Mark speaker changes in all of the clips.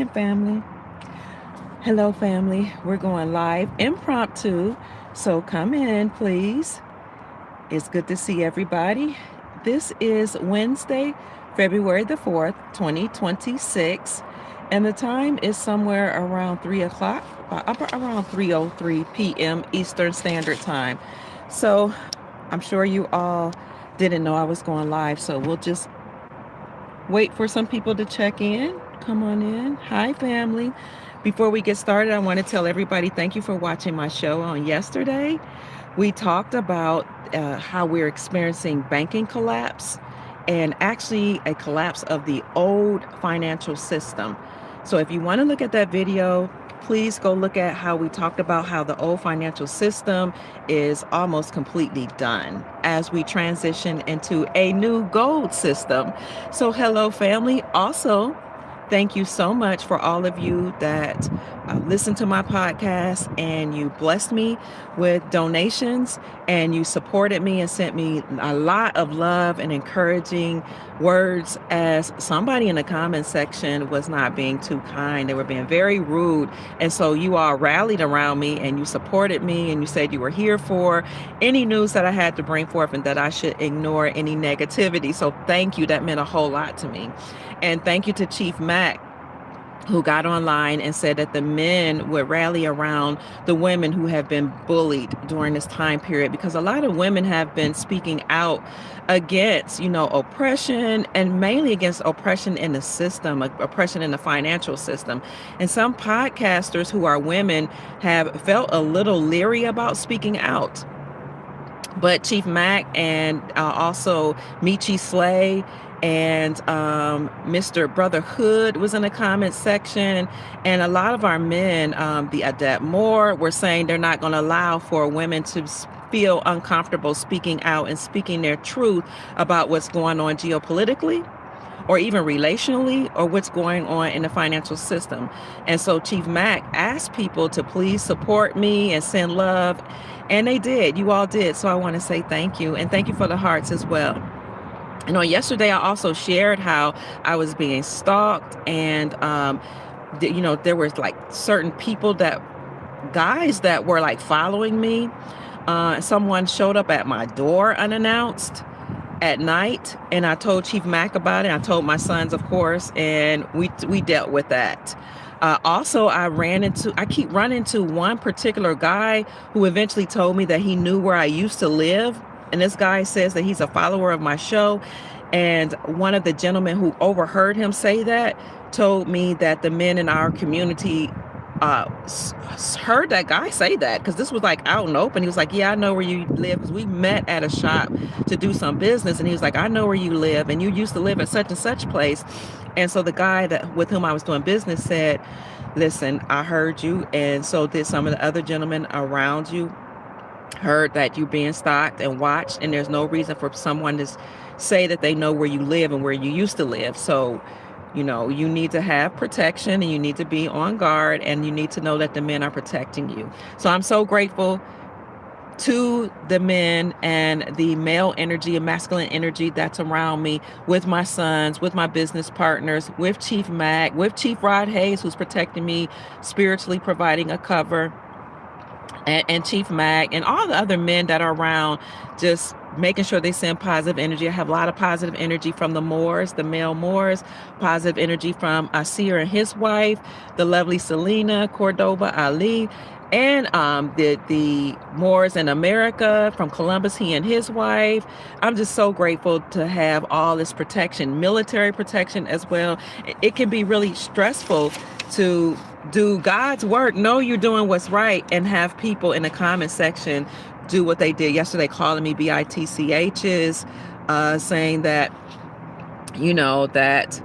Speaker 1: second, family. Hello, family. We're going live impromptu, so come in, please. It's good to see everybody. This is Wednesday, February the 4th, 2026, and the time is somewhere around 3 o'clock, around 3:03 p.m. Eastern Standard Time. So I'm sure you all didn't know I was going live, so we'll just wait for some people to check in. Come on in. Hi, family. Before we get started, I want to tell everybody thank you for watching my show on yesterday. We talked about how we're experiencing banking collapse and actually a collapse of the old financial system. So if you want to look at that video, please go look at how we talked about how the old financial system is almost completely done as we transition into a new gold system. So hello, family. Also, thank you so much for all of you that listen to my podcast and you blessed me with donations and you supported me and sent me a lot of love and encouraging words, as somebody in the comment section was not being too kind. They were being very rude. And so you all rallied around me and you supported me and you said you were here for any news that I had to bring forth and that I should ignore any negativity. So thank you. That meant a whole lot to me. And thank you to Chief Mac, who got online and said that the men would rally around the women who have been bullied during this time period, because a lot of women have been speaking out against, oppression, and mainly against oppression in the system, oppression in the financial system. And some podcasters who are women have felt a little leery about speaking out. But Chief Mac and also Michi Slay and Mr. Brotherhood was in the comment section. And a lot of our men, the Adept Moore, were saying they're not going to allow for women to feel uncomfortable speaking out and speaking their truth about what's going on geopolitically, or even relationally, or what's going on in the financial system. And so Chief Mac asked people to please support me and send love. And they did. You all did. So I want to say thank you. And thank you for the hearts as well. And on yesterday, I also shared how I was being stalked. And, there were like certain people guys that were like following me. Someone showed up at my door unannounced at night, and I told Chief Mac about it. I told my sons, of course, and we dealt with that. Also, I keep running into one particular guy who eventually told me that he knew where I used to live. And this guy says that he's a follower of my show. And one of the gentlemen who overheard him say that told me that the men in our community heard that guy say that, because this was like out and open. He was like, yeah, I know where you live, because we met at a shop to do some business. And he was like, I know where you live, and you used to live at such and such place. And so the guy with whom I was doing business said, listen, I heard you, and so did some of the other gentlemen around you. Heard that you're being stalked and watched, and there's no reason for someone to say that they know where you live and where you used to live. So you need to have protection, and you need to be on guard, and you need to know that the men are protecting you. So I'm so grateful to the men and the male energy and masculine energy that's around me, with my sons, with my business partners, with Chief Mac, with Chief Rod Hayes, who's protecting me spiritually, providing a cover, and Chief Mac and all the other men that are around, just making sure they send positive energy. I have a lot of positive energy from the Moors, the male Moors, positive energy from Asir and his wife, the lovely Selena Cordoba Ali, and the Moors in America from Columbus, he and his wife. I'm just so grateful to have all this protection, military protection as well. It can be really stressful to do God's work, know you're doing what's right, and have people in the comment section do what they did yesterday, calling me bitchs, saying that, that,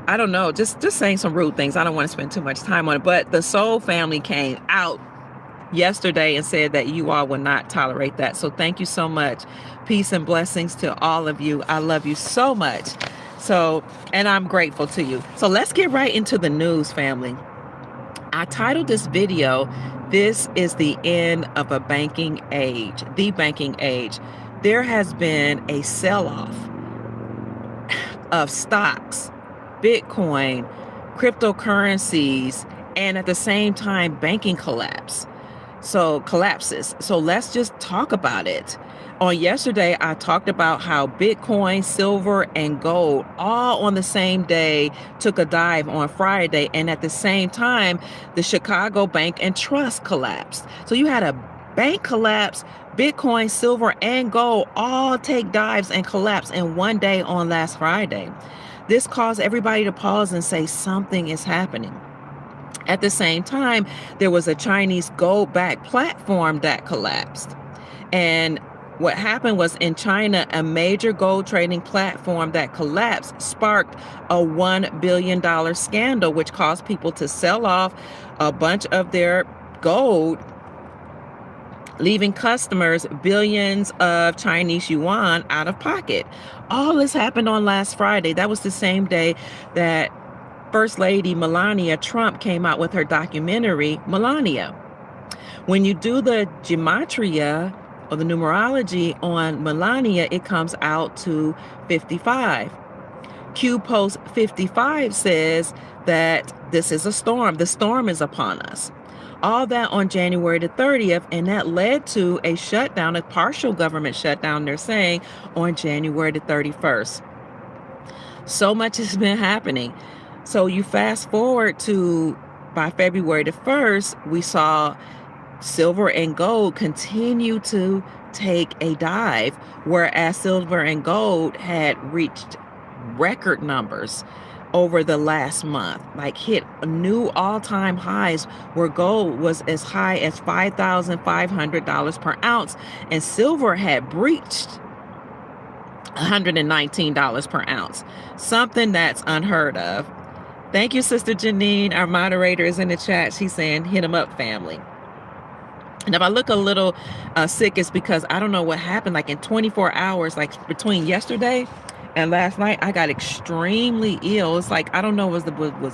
Speaker 1: I don't know, just saying some rude things. I don't want to spend too much time on it, but the Soul family came out yesterday and said that you all would not tolerate that. So thank you so much. Peace and blessings to all of you. I love you so much. So, and I'm grateful to you. So let's get right into the news, family. I titled this video, "This is the End of a Banking Age," the banking age. There has been a sell-off of stocks, Bitcoin, cryptocurrencies, and at the same time, banking collapses. So let's just talk about it. On yesterday, I talked about how Bitcoin, silver, and gold all on the same day took a dive on Friday. And at the same time, the Chicago Bank and Trust collapsed. So you had a bank collapse, Bitcoin, silver, and gold all take dives and collapse in one day on last Friday. This caused everybody to pause and say something is happening. At the same time, there was a Chinese gold-backed platform that collapsed. And what happened was, in China, a major gold trading platform that collapsed sparked a $1 billion scandal, which caused people to sell off a bunch of their gold, leaving customers billions of Chinese yuan out of pocket. All this happened on last Friday. That was the same day that First Lady Melania Trump came out with her documentary, Melania. When you do the gematria or the numerology on Melania, it comes out to 55. Q post 55 says that this is a storm. The storm is upon us. All that on January the 30th, and that led to a shutdown, a partial government shutdown, they're saying, on January the 31st. So much has been happening. So you fast forward to, by February the 1st, we saw silver and gold continue to take a dive, whereas silver and gold had reached record numbers over the last month, like hit new all-time highs, where gold was as high as $5,500 per ounce, and silver had breached $119 per ounce, something that's unheard of. Thank you, Sister Janine. Our moderator is in the chat. She's saying, hit them up, family. And if I look a little sick, it's because I don't know what happened. Like in 24 hours, like between yesterday and last night, I got extremely ill. It's like, I don't know, was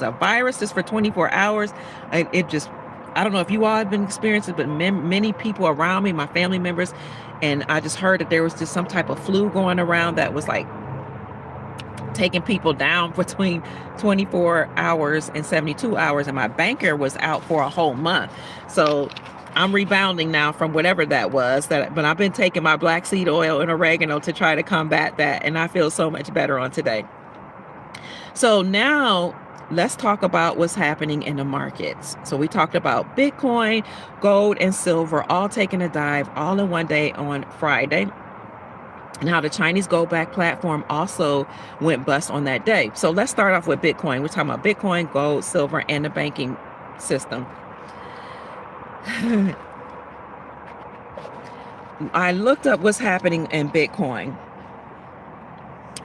Speaker 1: a virus just for 24 hours? I don't know if you all have been experiencing it, but many people around me, my family members, and I just heard that there was just some type of flu going around that was like taking people down between 24 hours and 72 hours. And my banker was out for a whole month. So I'm rebounding now from whatever that was, but I've been taking my black seed oil and oregano to try to combat that. And I feel so much better on today. So now let's talk about what's happening in the markets. So we talked about Bitcoin, gold, and silver all taking a dive all in one day on Friday, and how the Chinese gold-backed platform also went bust on that day. So let's start off with Bitcoin. We're talking about Bitcoin, gold, silver, and the banking system. I looked up what's happening in Bitcoin.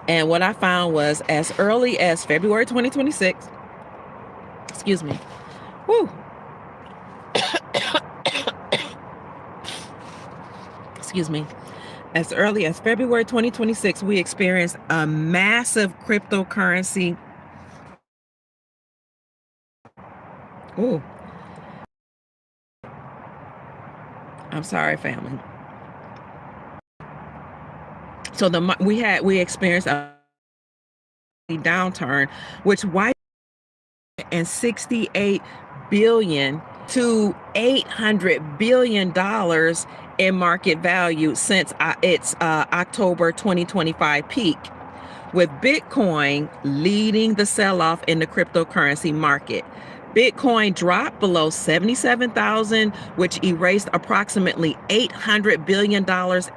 Speaker 1: And what I found was, as early as February 2026, excuse me, excuse me, as early as February 2026, we experienced a massive cryptocurrency. I'm sorry, family. So we experienced a downturn, which wiped and $68 billion to $800 billion in market value since its October 2025 peak, with Bitcoin leading the sell-off in the cryptocurrency market. Bitcoin dropped below 77,000, which erased approximately $800 billion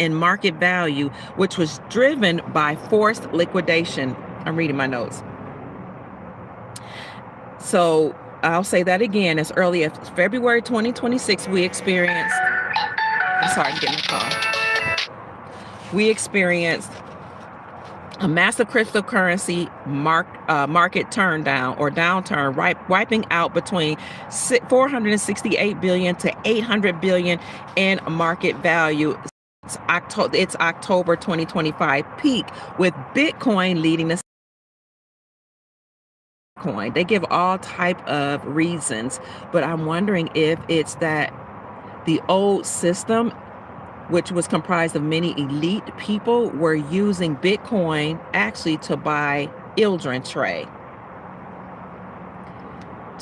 Speaker 1: in market value, which was driven by forced liquidation. I'm reading my notes. So I'll say that again. As early as February 2026, we experienced, I'm sorry, I'm getting a call. We experienced a massive cryptocurrency market downturn, wiping out between 468 billion to 800 billion in market value. It's October 2025 peak, with Bitcoin leading the coin. They give all type of reasons, but I'm wondering if it's that the old system, which was comprised of many elite people, were using Bitcoin actually to buy Ildren Tray.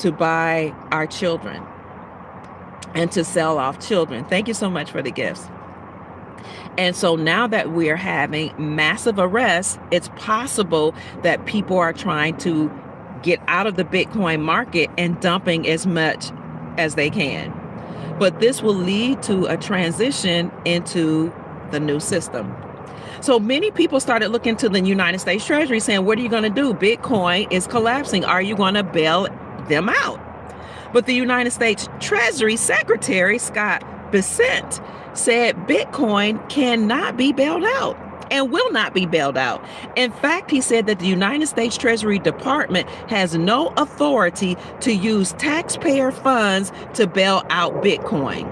Speaker 1: to buy our children and to sell off children. Thank you so much for the gifts. And so now that we're having massive arrests, it's possible that people are trying to get out of the Bitcoin market and dumping as much as they can. But this will lead to a transition into the new system. So many people started looking to the United States Treasury saying, what are you going to do? Bitcoin is collapsing. Are you going to bail them out? But the United States Treasury Secretary, Scott Bessent, said Bitcoin cannot be bailed out and will not be bailed out. In fact, he said that the United States Treasury Department has no authority to use taxpayer funds to bail out Bitcoin.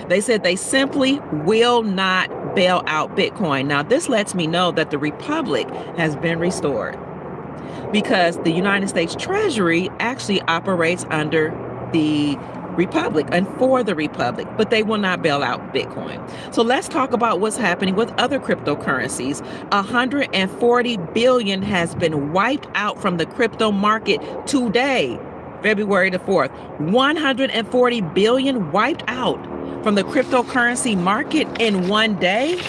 Speaker 1: They said they simply will not bail out Bitcoin. Now, this lets me know that the Republic has been restored, because the United States Treasury actually operates under the Republic and for the Republic, but they will not bail out Bitcoin. So let's talk about what's happening with other cryptocurrencies. 140 billion has been wiped out from the crypto market today, February the 4th. 140 billion wiped out from the cryptocurrency market in one day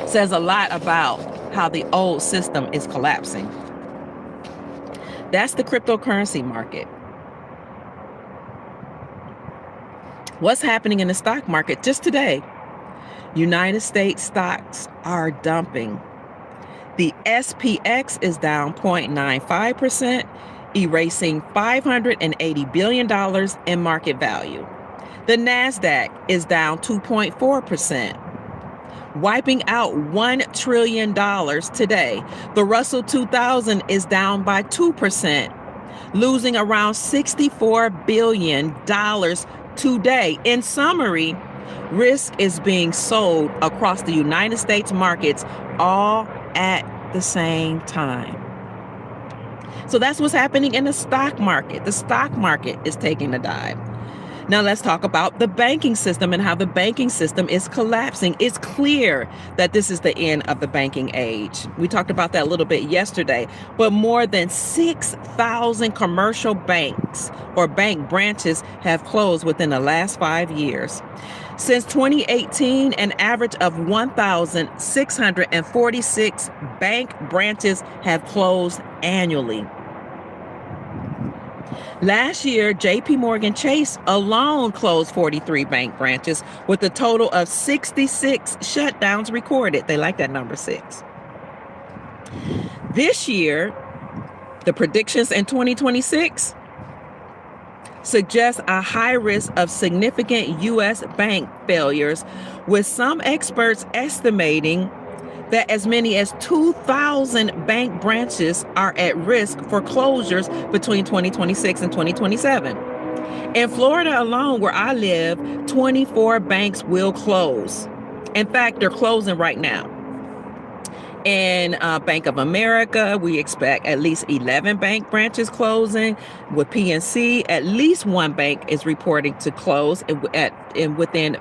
Speaker 1: says a lot about how the old system is collapsing. That's the cryptocurrency market. What's happening in the stock market just today? United States stocks are dumping. The SPX is down 0.95%, erasing $580 billion in market value. The NASDAQ is down 2.4%. Wiping out $1 trillion today. The Russell 2000 is down by 2%, losing around $64 billion today. In summary, risk is being sold across the United States markets all at the same time. So that's what's happening in the stock market. The stock market is taking a dive. Now let's talk about the banking system and how the banking system is collapsing. It's clear that this is the end of the banking age. We talked about that a little bit yesterday, but more than 6,000 commercial banks or bank branches have closed within the last 5 years. Since 2018, an average of 1,646 bank branches have closed annually. Last year, JP Morgan Chase alone closed 43 bank branches with a total of 66 shutdowns recorded. They like that number 6. This year, the predictions in 2026 suggest a high risk of significant U.S. bank failures, with some experts estimating that as many as 2,000 bank branches are at risk for closures between 2026 and 2027. In Florida alone, where I live, 24 banks will close. In fact, they're closing right now. In Bank of America, we expect at least 11 bank branches closing. With PNC, at least one bank is reporting to close. Within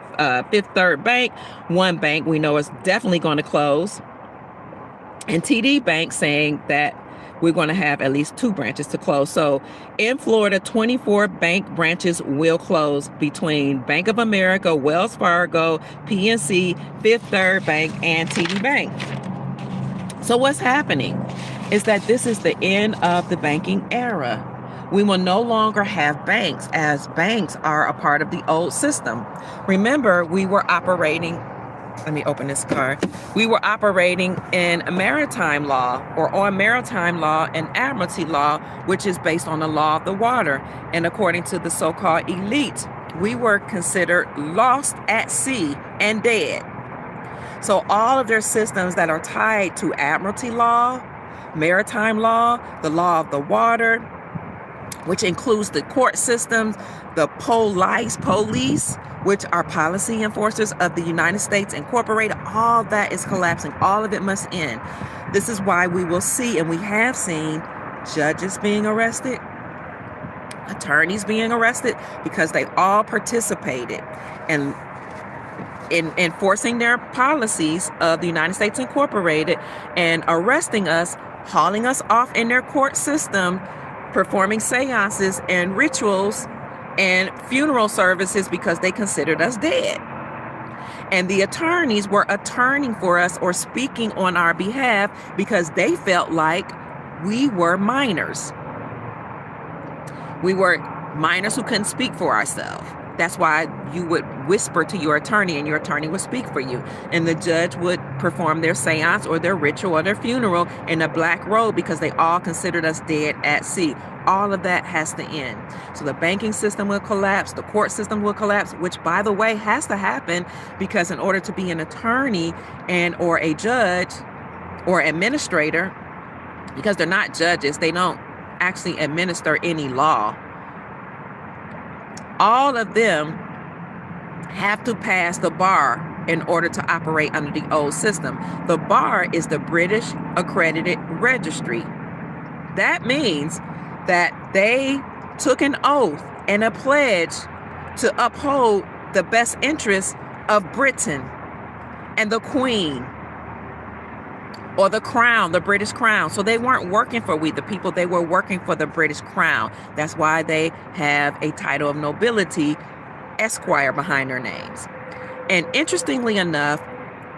Speaker 1: Fifth Third Bank, one bank we know is definitely going to close. And TD Bank saying that we're going to have at least 2 branches to close. So in Florida, 24 bank branches will close between Bank of America, Wells Fargo, PNC, Fifth Third Bank, and TD Bank. So what's happening is that this is the end of the banking era. We will no longer have banks, as banks are a part of the old system. Remember, we were operating, let me open this card. We were operating in a maritime law, or on maritime law and admiralty law, which is based on the law of the water. And according to the so-called elite, we were considered lost at sea and dead. So all of their systems that are tied to admiralty law, maritime law, the law of the water, which includes the court systems, the police, which are policy enforcers of the United States Incorporated, all that is collapsing. All of it must end. This is why we will see, and we have seen, judges being arrested, attorneys being arrested, because they all participated in enforcing their policies of the United States Incorporated and arresting us, hauling us off in their court system performing seances and rituals and funeral services because they considered us dead. And the attorneys were attorneying for us or speaking on our behalf because they felt like we were minors. We were minors who couldn't speak for ourselves. That's why you would whisper to your attorney and your attorney would speak for you. And the judge would perform their seance or their ritual or their funeral in a black robe because they all considered us dead at sea. All of that has to end. So the banking system will collapse. The court system will collapse, which, by the way, has to happen because in order to be an attorney and or a judge or administrator, because they're not judges, they don't actually administer any law. All of them have to pass the bar in order to operate under the old system. The bar is the British Accredited Registry. That means that they took an oath and a pledge to uphold the best interests of Britain and the Queen or the Crown, the British Crown. So they weren't working for we the people, they were working for the British Crown. That's why they have a title of nobility, Esquire, behind their names. And interestingly enough,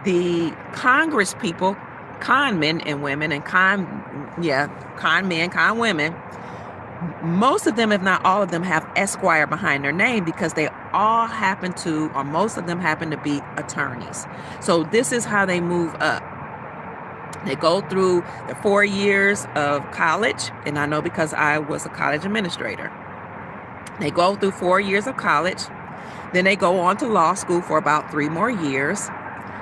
Speaker 1: the Congress people, con men and women, and con men, con women, most of them, if not all of them, have Esquire behind their name because they all happen to, or most of them happen to be attorneys. So this is how they move up. They go through the 4 years of college, and I know because I was a college administrator. They go through 4 years of college, then they go on to law school for about 3 more years.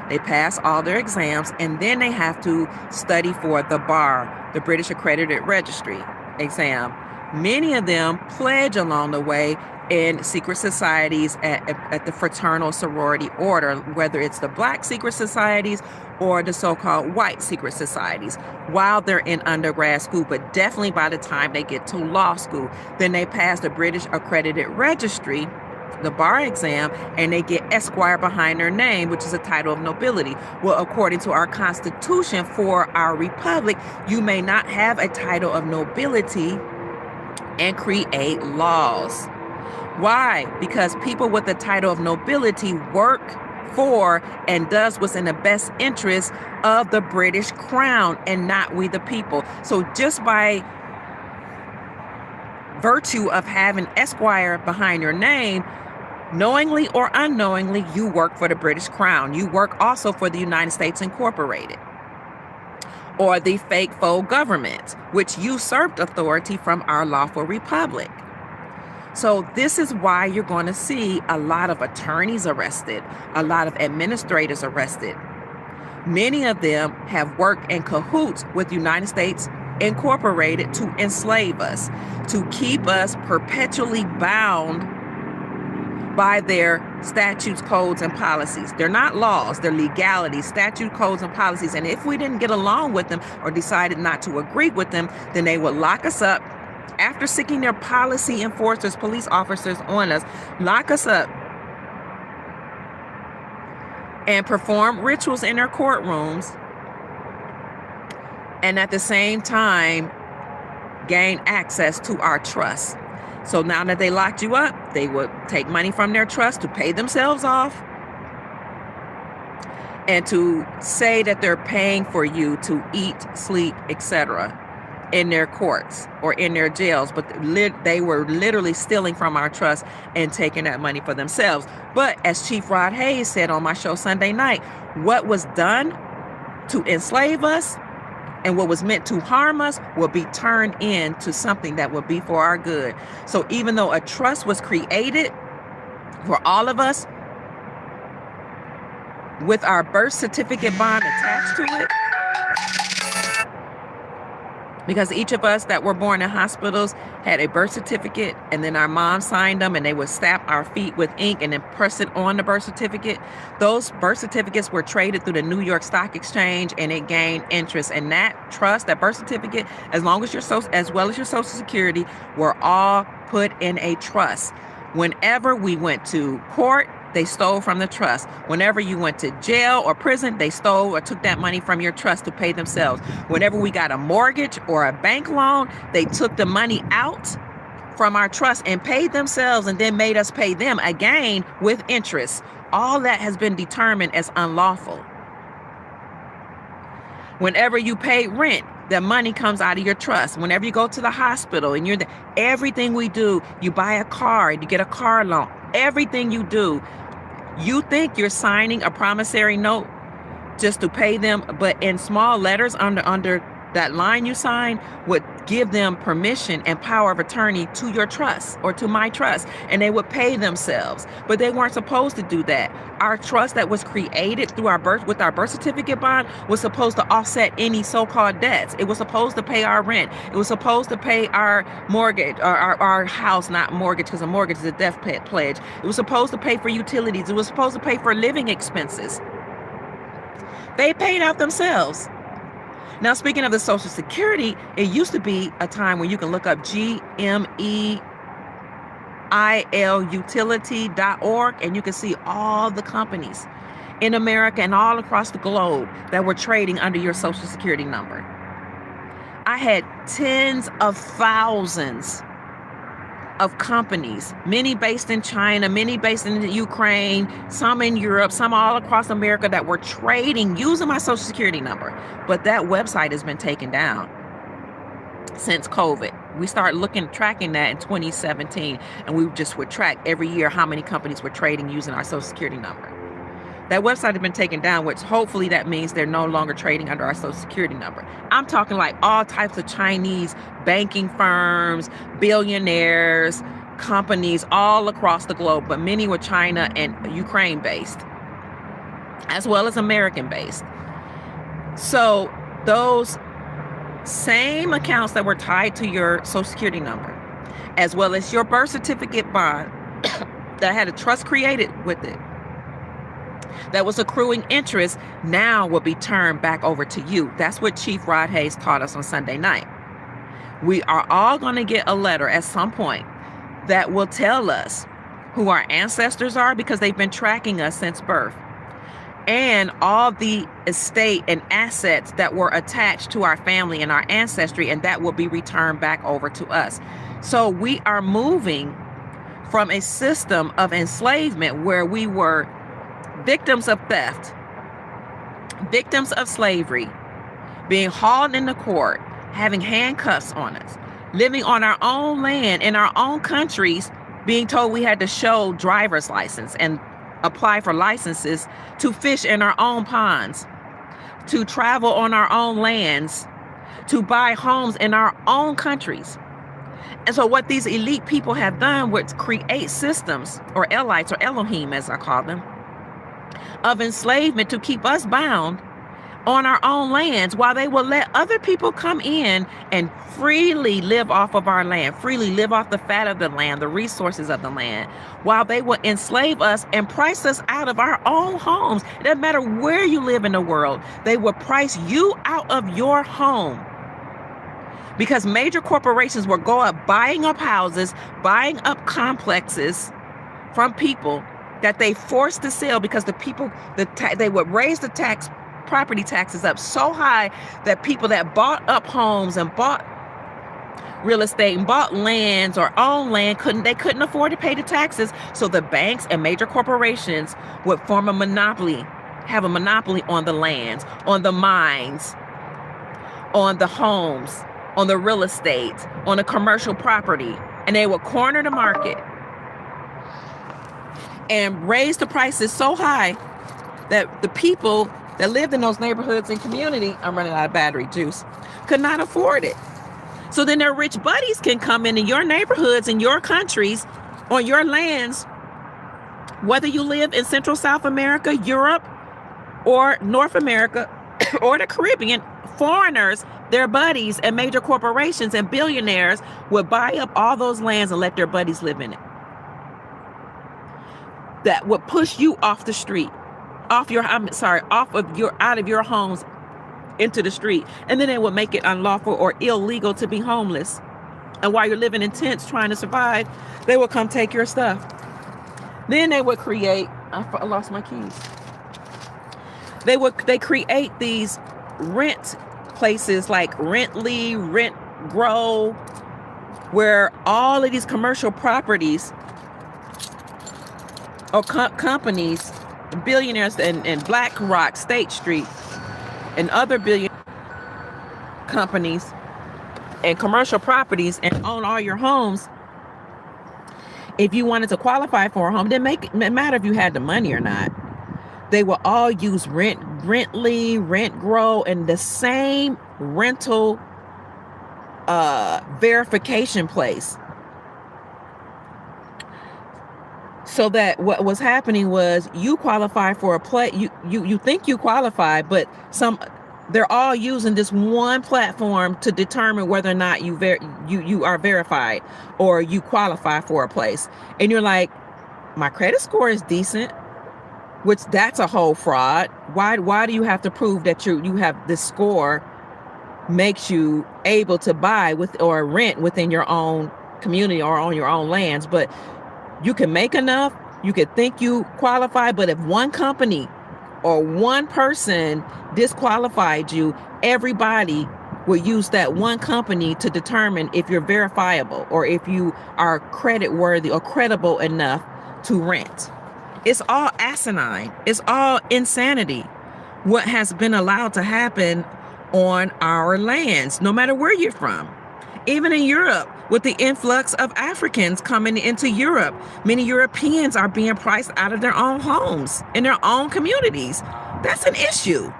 Speaker 1: They pass all their exams, and then they have to study for the bar, the British Accredited Registry exam. Many of them pledge along the way in secret societies at the fraternal sorority order, whether it's the black secret societies or the so-called white secret societies, while they're in undergrad school. But definitely by the time they get to law school, then they pass the British Accredited Registry, the bar exam, and they get Esquire behind their name, which is a title of nobility. Well, according to our Constitution for our republic, you may not have a title of nobility and create laws. Why? Because people with the title of nobility work for and does what's in the best interest of the British Crown and not we the people. So just by virtue of having Esquire behind your name, knowingly or unknowingly, you work for the British Crown. You work also for the United States Incorporated, or the fake faux government, which usurped authority from our lawful republic. So this is why you're going to see a lot of attorneys arrested, a lot of administrators arrested. Many of them have worked in cahoots with the United States Incorporated to enslave us, to keep us perpetually bound by their statutes, codes, and policies. They're not laws, they're legalities, statute, codes, and policies. And if we didn't get along with them or decided not to agree with them, then they would lock us up. After seeking their policy enforcers, police officers on us, lock us up and perform rituals in their courtrooms, and at the same time gain access to our trust. So now that they locked you up, they would take money from their trust to pay themselves off and to say that they're paying for you to eat, sleep, etc. in their courts or in their jails. But they were literally stealing from our trust and taking that money for themselves. But as Chief Rod Hayes said on my show Sunday night, what was done to enslave us and what was meant to harm us will be turned into something that will be for our good. So even though a trust was created for all of us with our birth certificate bond attached to it, because each of us that were born in hospitals had a birth certificate, and then our mom signed them, and they would stamp our feet with ink and then press it on the birth certificate. Those birth certificates were traded through the New York Stock Exchange, and it gained interest. And that trust, that birth certificate, as well as your Social Security, were all put in a trust. Whenever we went to court they stole from the trust. Whenever you went to jail or prison, they stole or took that money from your trust to pay themselves. Whenever we got a mortgage or a bank loan, they took the money out from our trust and paid themselves and then made us pay them again with interest. All that has been determined as unlawful. Whenever you pay rent, the money comes out of your trust. Whenever you go to the hospital and everything we do, you buy a car, you get a car loan, everything you do, you think you're signing a promissory note just to pay them, but in small letters under that line you sign would give them permission and power of attorney to your trust or to my trust, and they would pay themselves. But they weren't supposed to do that. Our trust that was created through our birth certificate bond was supposed to offset any so-called debts. It was supposed to pay our rent. It was supposed to pay our mortgage, or our house, not mortgage, because a mortgage is a death pledge. It was supposed to pay for utilities. It was supposed to pay for living expenses. They paid out themselves. Now, speaking of the Social Security, it used to be a time when you can look up gmeilutility.org and you can see all the companies in America and all across the globe that were trading under your Social Security number. I had tens of thousands of companies, many based in China, many based in Ukraine, some in Europe, some all across America that were trading using my Social Security number. But that website has been taken down since COVID. We started tracking that in 2017, and we just would track every year how many companies were trading using our Social Security number. That website has been taken down, which hopefully that means they're no longer trading under our Social Security number. I'm talking like all types of Chinese banking firms, billionaires, companies all across the globe, but many were China and Ukraine based, as well as American based. So those same accounts that were tied to your Social Security number, as well as your birth certificate bond that had a trust created with it, that was accruing interest, now will be turned back over to you. That's what Chief Rod Hayes taught us on Sunday night. We are all going to get a letter at some point that will tell us who our ancestors are, because they've been tracking us since birth, and all the estate and assets that were attached to our family and our ancestry, and that will be returned back over to us. So we are moving from a system of enslavement where we were victims of theft, victims of slavery, being hauled into court, having handcuffs on us, living on our own land in our own countries, being told we had to show driver's license and apply for licenses to fish in our own ponds, to travel on our own lands, to buy homes in our own countries. And so what these elite people have done was create systems, or elites, or Elohim as I call them, of enslavement to keep us bound on our own lands, while they will let other people come in and freely live off of our land, freely live off the fat of the land, the resources of the land, while they will enslave us and price us out of our own homes. It doesn't matter where you live in the world, they will price you out of your home. Because major corporations will go up buying up houses, buying up complexes from people that they forced to sell, because the people, they would raise the property taxes up so high that people that bought up homes and bought real estate and bought lands or owned land couldn't afford to pay the taxes. So the banks and major corporations would form a monopoly, have a monopoly on the lands, on the mines, on the homes, on the real estate, on the commercial property, and they would corner the market and raise the prices so high that the people that lived in those neighborhoods and community, I'm running out of battery juice, could not afford it. So then their rich buddies can come into your neighborhoods and your countries, on your lands, whether you live in Central South America, Europe, or North America, or the Caribbean. Foreigners, their buddies, and major corporations and billionaires would buy up all those lands and let their buddies live in it. That would push you off the street, out of your homes into the street. And then they would make it unlawful or illegal to be homeless. And while you're living in tents trying to survive, they will come take your stuff. Then they would create I lost my keys. They create these rent places like Rently, Rent Grow, where all of these commercial properties or companies, billionaires and BlackRock, State Street, and other billion companies and commercial properties and own all your homes. If you wanted to qualify for a home, didn't matter if you had the money or not. They will all use Rently, Rent Grow, and the same rental verification place. So that what was happening was you qualify for a you think you qualify, but they're all using this one platform to determine whether or not you are verified or you qualify for a place. And you're like, my credit score is decent, which that's a whole fraud. Why do you have to prove that you have this score makes you able to buy with or rent within your own community or on your own lands? But you can make enough, you could think you qualify, but if one company or one person disqualified you, everybody will use that one company to determine if you're verifiable or if you are credit worthy or credible enough to rent. It's all asinine. It's all insanity. What has been allowed to happen on our lands, no matter where you're from. Even in Europe, with the influx of Africans coming into Europe, many Europeans are being priced out of their own homes, in their own communities. That's an issue.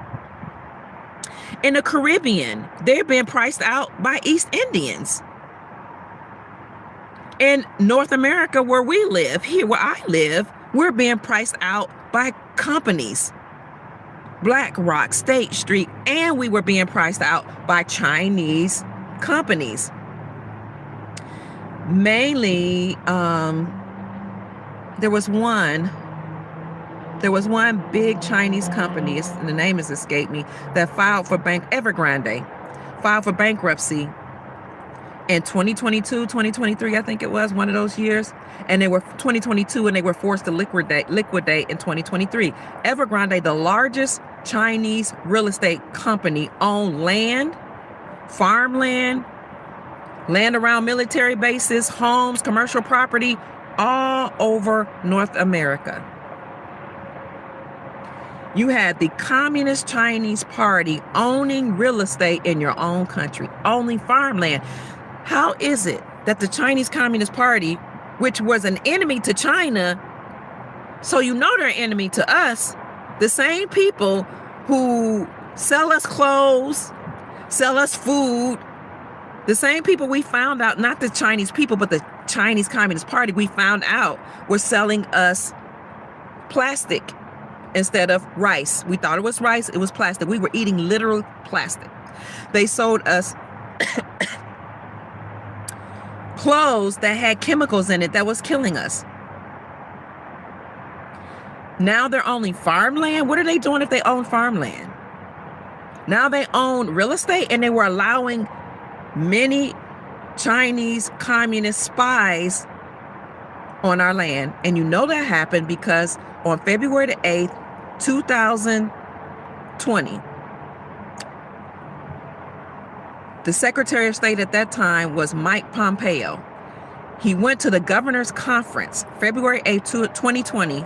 Speaker 1: In the Caribbean, they're being priced out by East Indians. In North America, where we live, here where I live, we're being priced out by companies. BlackRock, State Street, and we were being priced out by Chinese companies. Mainly, there was one big Chinese company, and the name has escaped me, that filed for Evergrande, filed for bankruptcy in 2022, 2023, I think it was, one of those years. And they were 2022, and they were forced to liquidate in 2023. Evergrande, the largest Chinese real estate company, owned land, farmland, land around military bases, homes, commercial property, all over North America. You had the Communist Chinese Party owning real estate in your own country, owning farmland. How is it that the Chinese Communist Party, which was an enemy to China, so you know they're an enemy to us, the same people who sell us clothes, sell us food, the same people we found out, not the Chinese people, but the Chinese Communist Party, we found out were selling us plastic instead of rice. We thought it was rice, it was plastic. We were eating literal plastic. They sold us clothes that had chemicals in it that was killing us. Now they're owning farmland. What are they doing if they own farmland? Now they own real estate, and they were allowing many Chinese communist spies on our land. And you know that happened because on February the 8th, 2020, the Secretary of State at that time was Mike Pompeo. He went to the governor's conference, February 8th, 2020,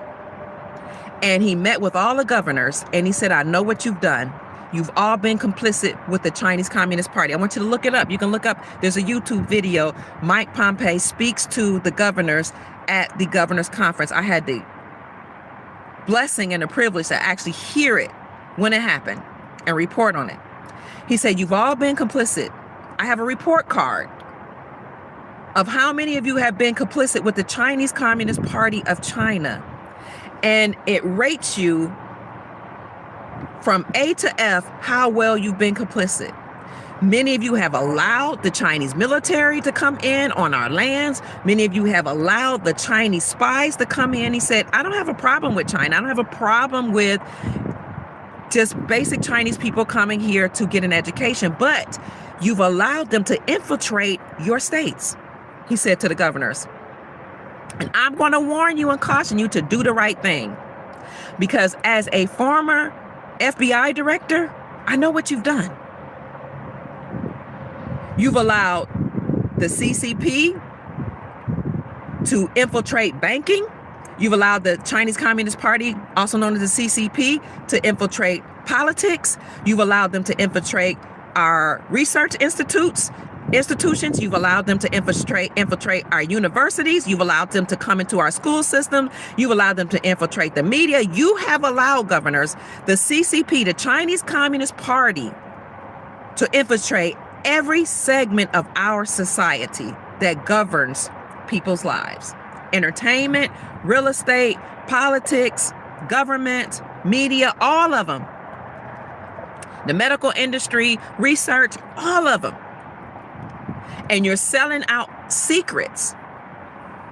Speaker 1: and he met with all the governors, and he said, I know what you've done. You've all been complicit with the Chinese Communist Party. I want you to look it up. You can look up, there's a YouTube video. Mike Pompeo speaks to the governors at the governor's conference. I had the blessing and the privilege to actually hear it when it happened and report on it. He said, you've all been complicit. I have a report card of how many of you have been complicit with the Chinese Communist Party of China. And it rates you from A to F how well you've been complicit. Many of you have allowed the Chinese military to come in on our lands. Many of you have allowed the Chinese spies to come in. He said, I don't have a problem with China. I don't have a problem with just basic Chinese people coming here to get an education, but you've allowed them to infiltrate your states, he said to the governors. And I'm going to warn you and caution you to do the right thing. Because as a former FBI director, I know what you've done. You've allowed the CCP to infiltrate banking. You've allowed the Chinese Communist Party, also known as the CCP, to infiltrate politics. You've allowed them to infiltrate our research institutions. You've allowed them to infiltrate our universities. You've allowed them to come into our school system. You've allowed them to infiltrate the media. You have allowed, governors, the CCP, the Chinese Communist Party, to infiltrate every segment of our society that governs people's lives. Entertainment, real estate, politics, government, media, all of them. The medical industry, research, all of them. And you're selling out secrets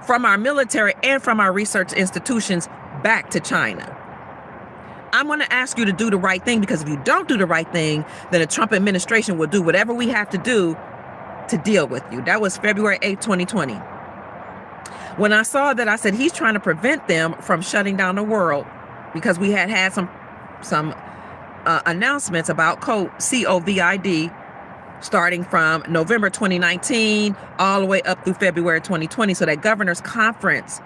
Speaker 1: from our military and from our research institutions back to China. I'm going to ask you to do the right thing, because if you don't do the right thing, then the Trump administration will do whatever we have to do to deal with you. That was February 8th, 2020. When I saw that, I said, he's trying to prevent them from shutting down the world, because we had some announcements about COVID starting from November 2019 all the way up through February 2020. So that governor's conference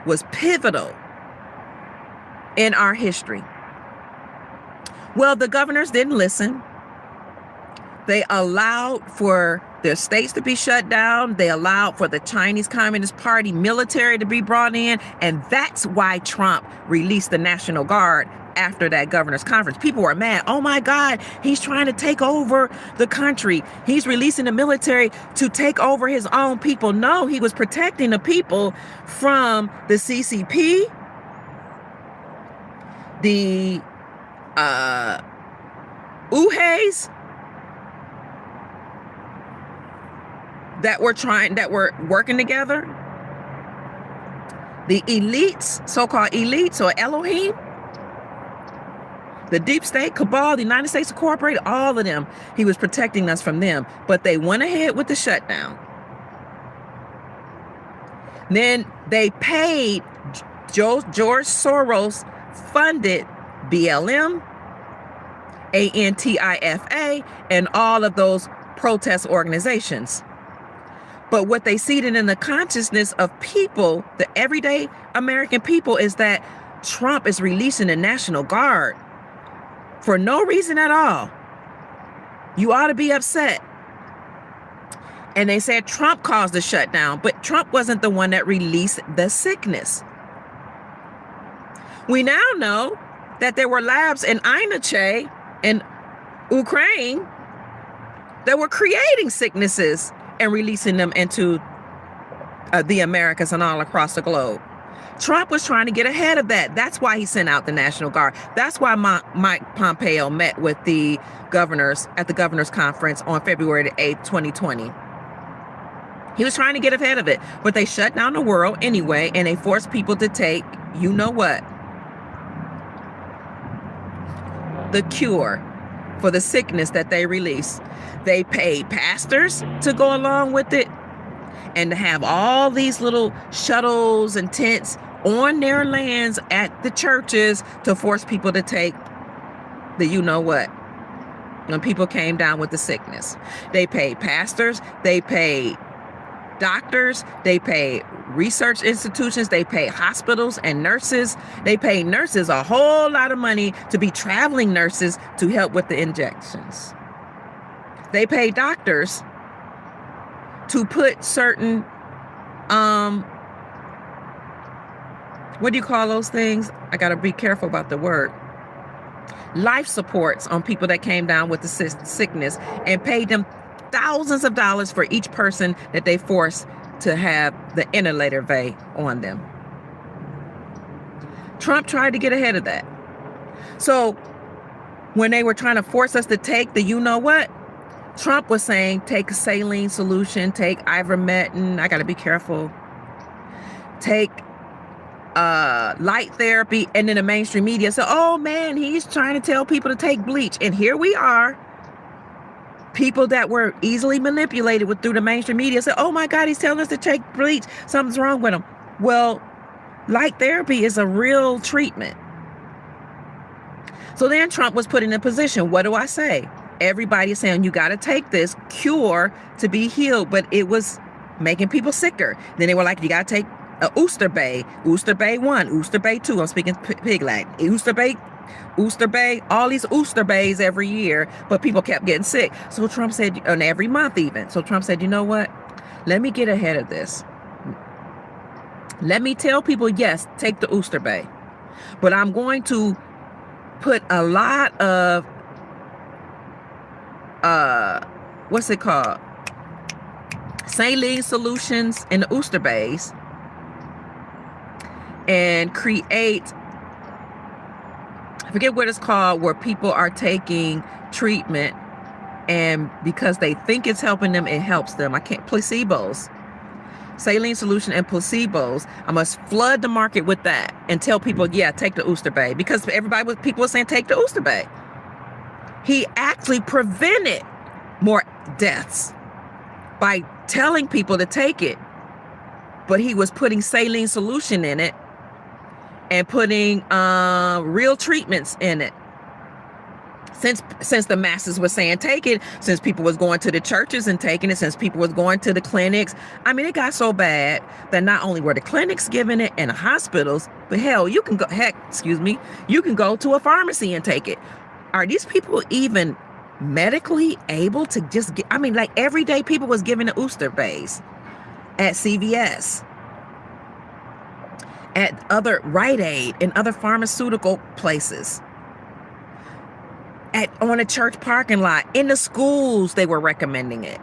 Speaker 1: was pivotal in our history. Well, the governors didn't listen. They allowed for their states to be shut down. They allowed for the Chinese Communist Party military to be brought in. And that's why Trump released the National Guard after that governor's conference. People were mad. Oh my God, he's trying to take over the country. He's releasing the military to take over his own people. No, he was protecting the people from the CCP, the Uhays that were working together, the elites, so-called elites, or Elohim, the deep state cabal, the United States Incorporated, all of them. He was protecting us from them, but they went ahead with the shutdown. Then they paid George Soros funded BLM, Antifa, and all of those protest organizations. But what they seeded in the consciousness of people, the everyday American people, is that Trump is releasing the National Guard for no reason at all. You ought to be upset. And they said Trump caused the shutdown, but Trump wasn't the one that released the sickness. We now know that there were labs in Inache in Ukraine that were creating sicknesses and releasing them into the Americas and all across the globe. Trump was trying to get ahead of that. That's why he sent out the National Guard. That's why Mike Pompeo met with the governors at the governor's conference on February 8th, 2020. He was trying to get ahead of it, but they shut down the world anyway, and they forced people to take, you know what, the cure for the sickness that they released. They paid pastors to go along with it and to have all these little shuttles and tents on their lands at the churches to force people to take the you know what when people came down with the sickness. They paid pastors, they paid doctors, they paid research institutions, they paid hospitals and nurses. They paid nurses a whole lot of money to be traveling nurses to help with the injections. They paid doctors to put certain, what do you call those things? I got to be careful about the word. Life supports on people that came down with the sickness, and paid them thousands of dollars for each person that they forced to have the inhalator vey on them. Trump tried to get ahead of that. So when they were trying to force us to take the you know what, Trump was saying take a saline solution, take ivermectin. I got to be careful. Take light therapy. And then the mainstream media said, oh man, he's trying to tell people to take bleach. And here we are. People that were easily manipulated through the mainstream media said, oh my God, he's telling us to take bleach. Something's wrong with him. Well, light therapy is a real treatment. So then Trump was put in a position. What do I say? Everybody is saying you got to take this cure to be healed, but it was making people sicker. Then they were like, you got to take Ooster Bay 1, Ooster Bay 2. I'm speaking pig Latin. Ooster Bay, all these Ooster Bays every year, but people kept getting sick. So Trump said, and every month even. So Trump said, you know what? Let me get ahead of this. Let me tell people, yes, take the Ooster Bay, but I'm going to put a lot of what's it called? Saline solutions in the Ooster Bays and create, I forget what it's called, where people are taking treatment and because they think it's helping them, it helps them. Placebos. Saline solution and placebos. I must flood the market with that and tell people, yeah, take the Ooster Bay, because people were saying take the Ooster Bay. He actually prevented more deaths by telling people to take it, but he was putting saline solution in it and putting real treatments in it. Since the masses were saying take it, since people was going to the churches and taking it, since people was going to the clinics. I mean, it got so bad that not only were the clinics giving it and the hospitals, but hell, you can go to a pharmacy and take it. Are these people even medically able to just get, I mean, like everyday people was giving the Ooster Bays at CVS, at other Rite Aid and other pharmaceutical places. On a church parking lot, in the schools, they were recommending it.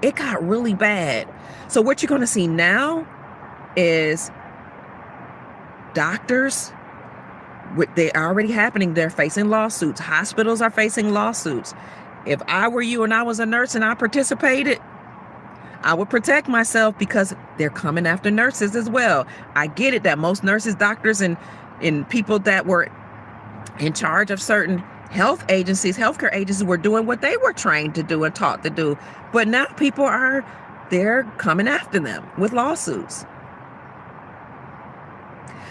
Speaker 1: It got really bad. So what you're going to see now is doctors, they're already happening. They're facing lawsuits. Hospitals are facing lawsuits. If I were you and I was a nurse and I participated, I would protect myself, because they're coming after nurses as well. I get it that most nurses, doctors, and people that were in charge of certain healthcare agencies were doing what they were trained to do and taught to do. But now they're coming after them with lawsuits.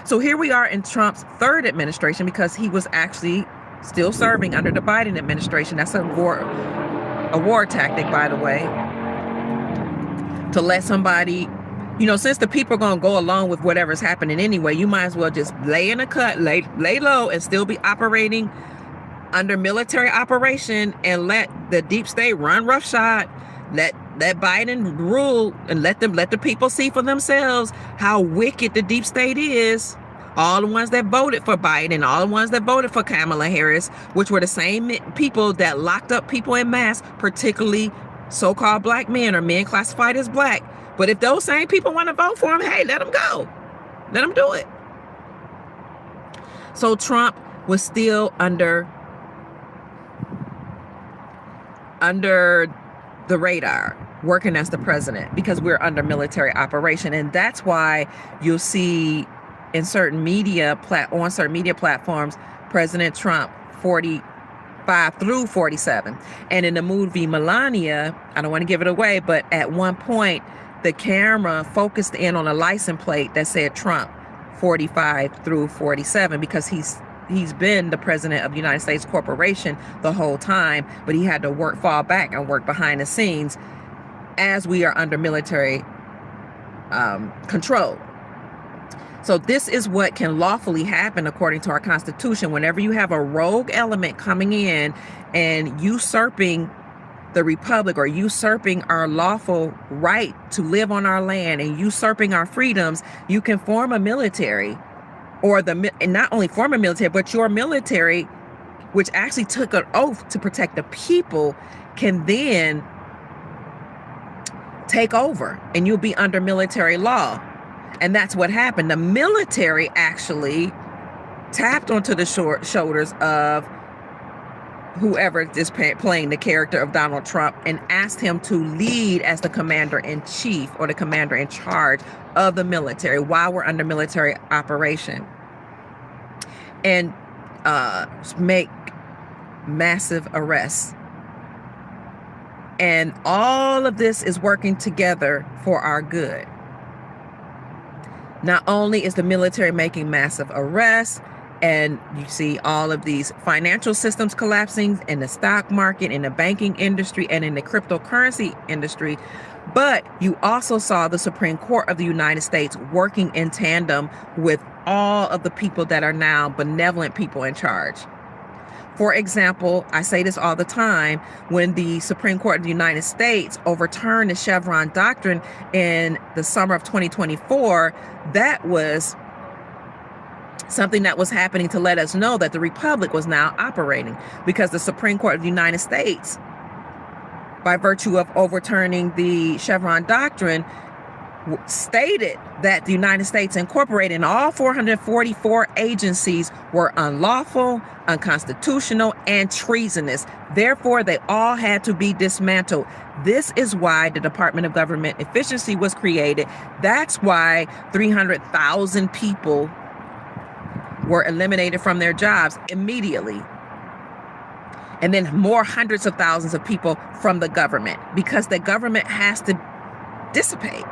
Speaker 1: So here we are in Trump's third administration, because he was actually still serving under the Biden administration. That's a war tactic, by the way, to let somebody, since the people are going to go along with whatever's happening anyway, you might as well just lay in a cut, lay low, and still be operating under military operation, and let the deep state run roughshod. Let Biden rule, and let the people see for themselves how wicked the deep state is. All the ones that voted for Biden, all the ones that voted for Kamala Harris, which were the same people that locked up people en masse, particularly so-called black men or men classified as black. But if those same people want to vote for him, hey, let them go. Let them do it. So Trump was still under the radar, working as the president, because we're under military operation. And that's why you'll see in certain media platforms, President Trump 45 through 47. And in the movie Melania, I don't want to give it away, but at one point the camera focused in on a license plate that said Trump 45 through 47, because he's been the president of the United States corporation the whole time, but he had to fall back and work behind the scenes as we are under military control. So this is what can lawfully happen according to our Constitution. Whenever you have a rogue element coming in and usurping the republic, or usurping our lawful right to live on our land, and usurping our freedoms, you can form a military, and not only form a military, but your military, which actually took an oath to protect the people, can then take over, and you'll be under military law. And that's what happened. The military actually tapped onto the shoulders of whoever is playing the character of Donald Trump, and asked him to lead as the commander-in-chief, or the commander-in-charge of the military while we're under military operation, and make massive arrests. And all of this is working together for our good. Not only is the military making massive arrests, And you see all of these financial systems collapsing in the stock market, in the banking industry, and in the cryptocurrency industry. But you also saw the Supreme Court of the United States working in tandem with all of the people that are now benevolent people in charge. For example, I say this all the time, when the Supreme Court of the United States overturned the Chevron doctrine in the summer of 2024, that was something that was happening to let us know that the Republic was now operating, because the Supreme Court of the United States, by virtue of overturning the Chevron doctrine, stated that the United States Incorporated and all 444 agencies were unlawful, unconstitutional, and treasonous. Therefore, they all had to be dismantled. This is why the Department of Government Efficiency was created. That's why 300,000 people were eliminated from their jobs immediately. And then more hundreds of thousands of people from the government, because the government has to dissipate.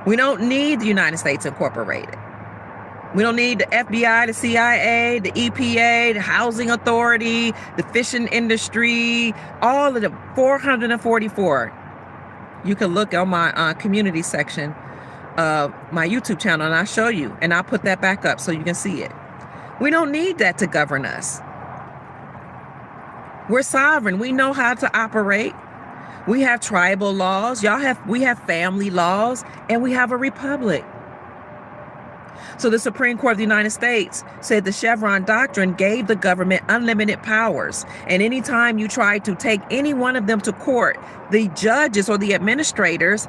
Speaker 1: We don't need the United States Incorporated. We don't need the FBI, the CIA, the EPA, the Housing Authority, the fishing industry, all of the 444. You can look on my community section of my YouTube channel, and I'll show you, and I'll put that back up so you can see it. We don't need that to govern us. We're sovereign. We know how to operate. We have tribal laws. We have family laws, and we have a republic. So the Supreme Court of the United States said the Chevron doctrine gave the government unlimited powers. And anytime you try to take any one of them to court, the judges or the administrators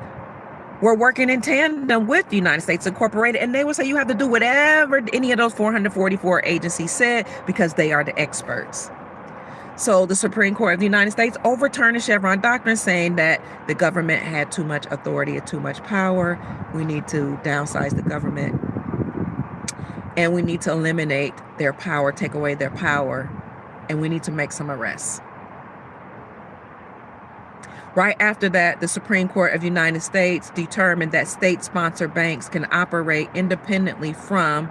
Speaker 1: were working in tandem with the United States Incorporated, and they would say you have to do whatever any of those 444 agencies said, because they are the experts. So the Supreme Court of the United States overturned the Chevron doctrine, saying that the government had too much authority and too much power. We need to downsize the government, and we need to eliminate their power, take away their power, and we need to make some arrests. Right after that, the Supreme Court of the United States determined that state-sponsored banks can operate independently from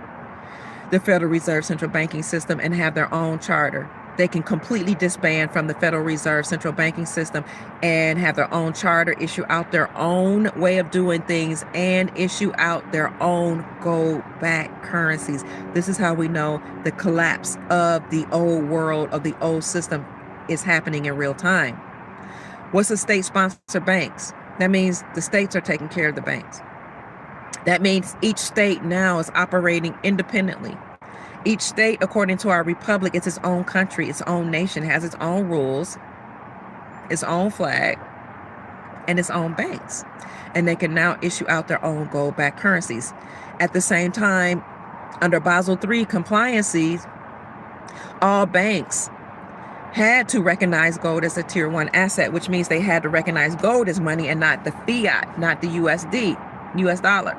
Speaker 1: the Federal Reserve Central Banking System and have their own charter. They can completely disband from the Federal Reserve Central Banking System and have their own charter, issue out their own way of doing things, and issue out their own gold-backed currencies. This is how we know the collapse of the old world, of the old system, is happening in real time. What's a state-sponsored banks? That means the states are taking care of the banks. That means each state now is operating independently. Each state, according to our republic, is its own country, its own nation, has its own rules, its own flag, and its own banks. And they can now issue out their own gold-backed currencies. At the same time, under Basel III compliances, all banks had to recognize gold as a Tier 1 asset, which means they had to recognize gold as money and not the fiat, not the USD, US dollar.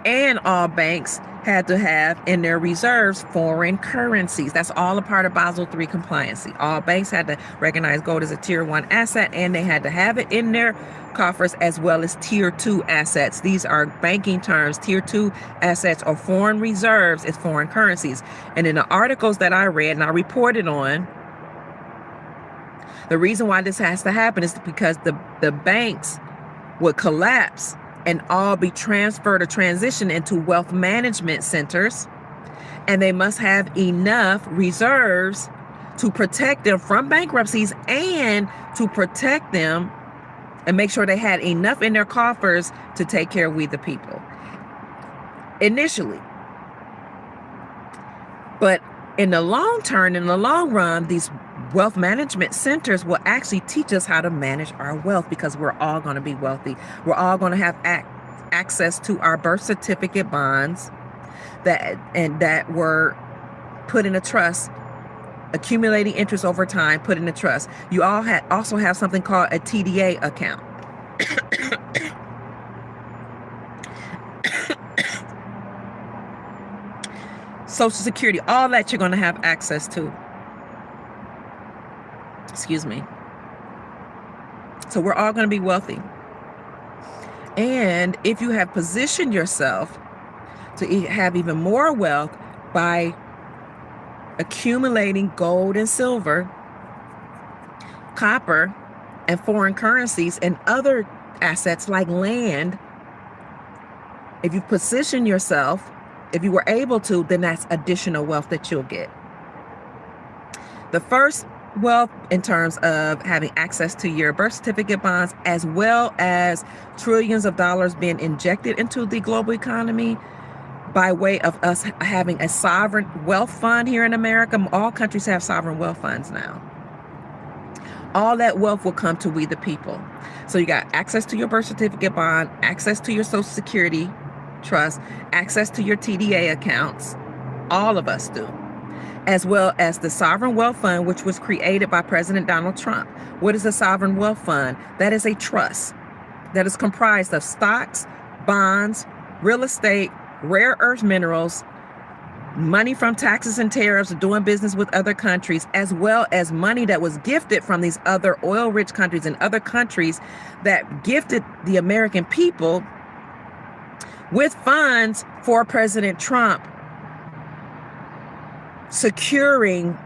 Speaker 1: And all banks had to have in their reserves foreign currencies. That's all a part of Basel III compliancy. All banks had to recognize gold as a Tier 1 asset, and they had to have it in their coffers, as well as Tier 2 assets. These are banking terms. Tier 2 assets or foreign reserves is foreign currencies. And in the articles that I read and I reported on, the reason why this has to happen is because the banks would collapse and all be transferred or transitioned into wealth management centers. And they must have enough reserves to protect them from bankruptcies and to protect them and make sure they had enough in their coffers to take care of we the people initially. But in the long term, in the long run, these wealth management centers will actually teach us how to manage our wealth, because we're all going to be wealthy. We're all going to have access to our birth certificate bonds that were put in a trust, accumulating interest over time, put in a trust. You all also have something called a TDA account. Social Security, all that you're going to have access to. Excuse me. So we're all going to be wealthy. And if you have positioned yourself to have even more wealth by accumulating gold and silver, copper, and foreign currencies and other assets like land. If you position yourself, if you were able to, then that's additional wealth that you'll get. The first wealth in terms of having access to your birth certificate bonds, as well as trillions of dollars being injected into the global economy by way of us having a sovereign wealth fund here in America. All countries have sovereign wealth funds now. All that wealth will come to we the people. So you got access to your birth certificate bond, access to your Social Security trust, access to your TDA accounts. All of us do. As well as the Sovereign Wealth Fund, which was created by President Donald Trump. What is a Sovereign Wealth Fund? That is a trust that is comprised of stocks, bonds, real estate, rare earth minerals, money from taxes and tariffs, doing business with other countries, as well as money that was gifted from these other oil-rich countries and other countries that gifted the American people with funds for President Trump, securing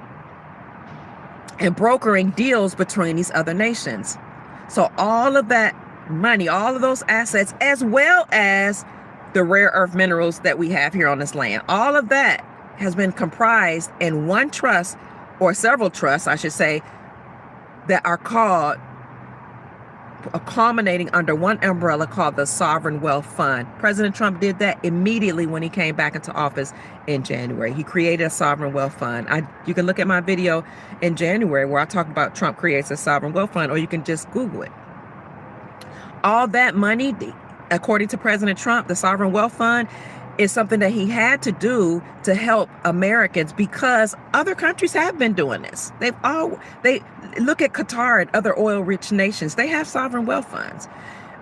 Speaker 1: and brokering deals between these other nations. So all of that money, all of those assets, as well as the rare earth minerals that we have here on this land, all of that has been comprised in one trust, or several trusts, I should say, that are called, culminating under one umbrella called the Sovereign Wealth Fund. President Trump did that immediately when he came back into office in January. He created a Sovereign Wealth Fund. You can look at my video in January where I talk about Trump creates a Sovereign Wealth Fund, or you can just Google it. All that money, according to President Trump, the Sovereign Wealth Fund is something that he had to do to help Americans, because other countries have been doing this. They look at Qatar and other oil-rich nations. They have sovereign wealth funds.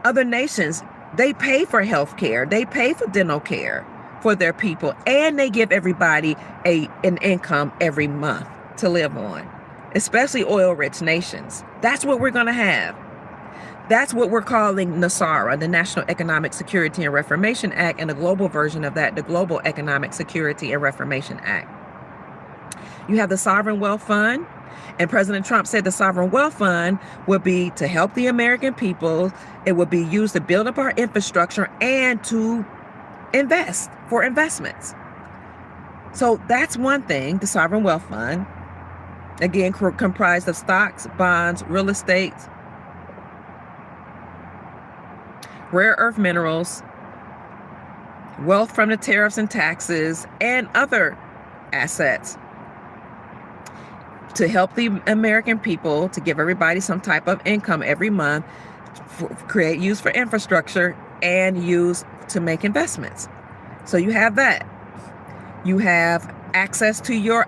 Speaker 1: Other nations, they pay for health care. They pay for dental care for their people, and they give everybody an income every month to live on, especially oil-rich nations. That's what we're going to have. That's what we're calling NASARA, the National Economic Security and Reformation Act, and the global version of that, the Global Economic Security and Reformation Act. You have the Sovereign Wealth Fund, and President Trump said the Sovereign Wealth Fund would be to help the American people. It would be used to build up our infrastructure and to invest for investments. So that's one thing, the Sovereign Wealth Fund, again, comprised of stocks, bonds, real estate, rare earth minerals, wealth from the tariffs and taxes, and other assets to help the American people, to give everybody some type of income every month, use for infrastructure, and use to make investments. So you have that. You have access to your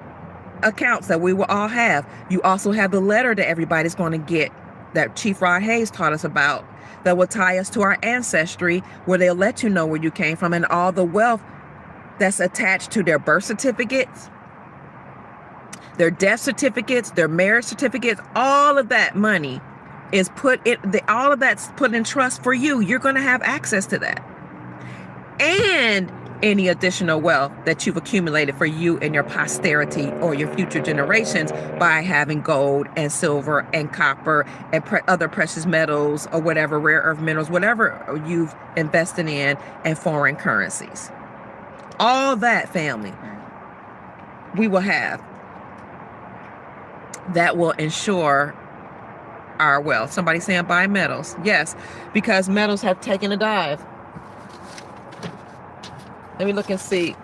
Speaker 1: accounts that we will all have. You also have the letter that everybody's going to get that Chief Rod Hayes taught us about, that will tie us to our ancestry, where they'll let you know where you came from, and all the wealth that's attached to their birth certificates, their death certificates, their marriage certificates. All of that money is all of that's put in trust for you. You're going to have access to that, and any additional wealth that you've accumulated for you and your posterity or your future generations by having gold and silver and copper and other precious metals, or whatever, rare earth minerals, whatever you've invested in, and foreign currencies. All that, family, we will have. That will ensure our wealth. Somebody saying buy metals. Yes, because metals have taken a dive. Let me look and see.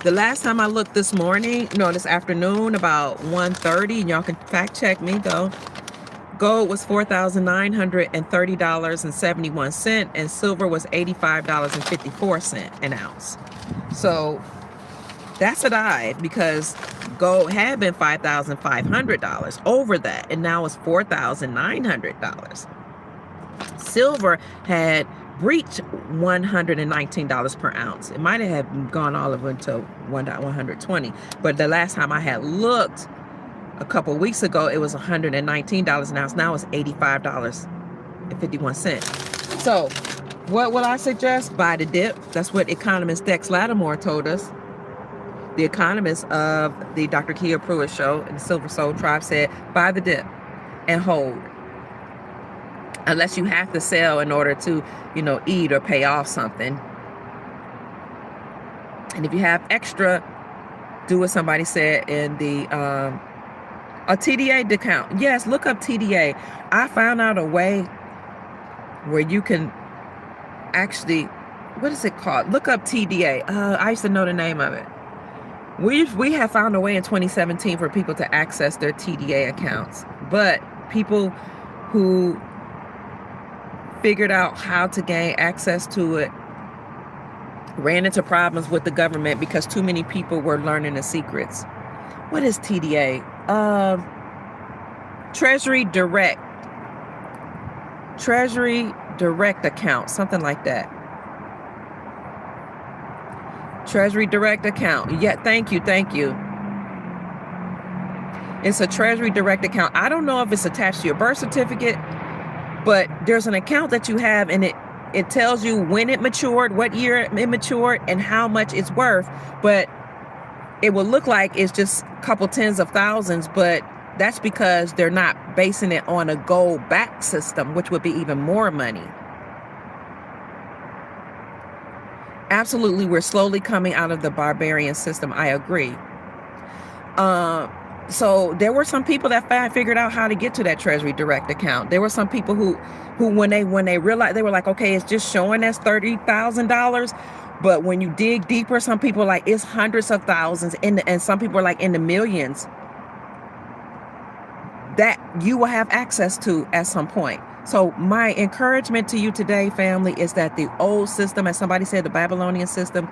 Speaker 1: The last time I looked this afternoon, about 1:30, and y'all can fact check me though, gold was $4,930.71, and silver was $85.54 an ounce. So that's a dive, because gold had been $5,500 over that, and now it's $4,900. Silver had breached $119 per ounce. It might have gone all over to 120, but the last time I had looked a couple weeks ago, it was $119 an ounce. Now it's $85.51. So What would I suggest? Buy the dip. That's what economist Dex Lattimore told us. The economist of the Dr. Kia Pruitt show and the Silver Soul Tribe said, buy the dip and hold. Unless you have to sell in order to, eat or pay off something. And if you have extra, do what somebody said in the a TDA account. Yes, look up TDA. I found out a way where you can actually, what is it called? Look up TDA. I used to know the name of it. We have found a way in 2017 for people to access their TDA accounts. But people who figured out how to gain access to it ran into problems with the government because too many people were learning the secrets. What is TDA? Treasury Direct account, something like that. Treasury Direct account. Yeah, thank you. It's a Treasury Direct account. I don't know if it's attached to your birth certificate, but there's an account that you have, and it tells you when it matured, what year it matured, and how much it's worth. But it will look like it's just a couple tens of thousands, but that's because they're not basing it on a gold back system, which would be even more money. Absolutely, we're slowly coming out of the barbarian system. I agree. So there were some people that figured out how to get to that Treasury Direct account. There were some people who when they realized, they were like, okay, it's just showing as $30,000. But when you dig deeper, some people are like, it's hundreds of thousands, and some people are like in the millions that you will have access to at some point. So my encouragement to you today, family, is that the old system, as somebody said, the Babylonian system,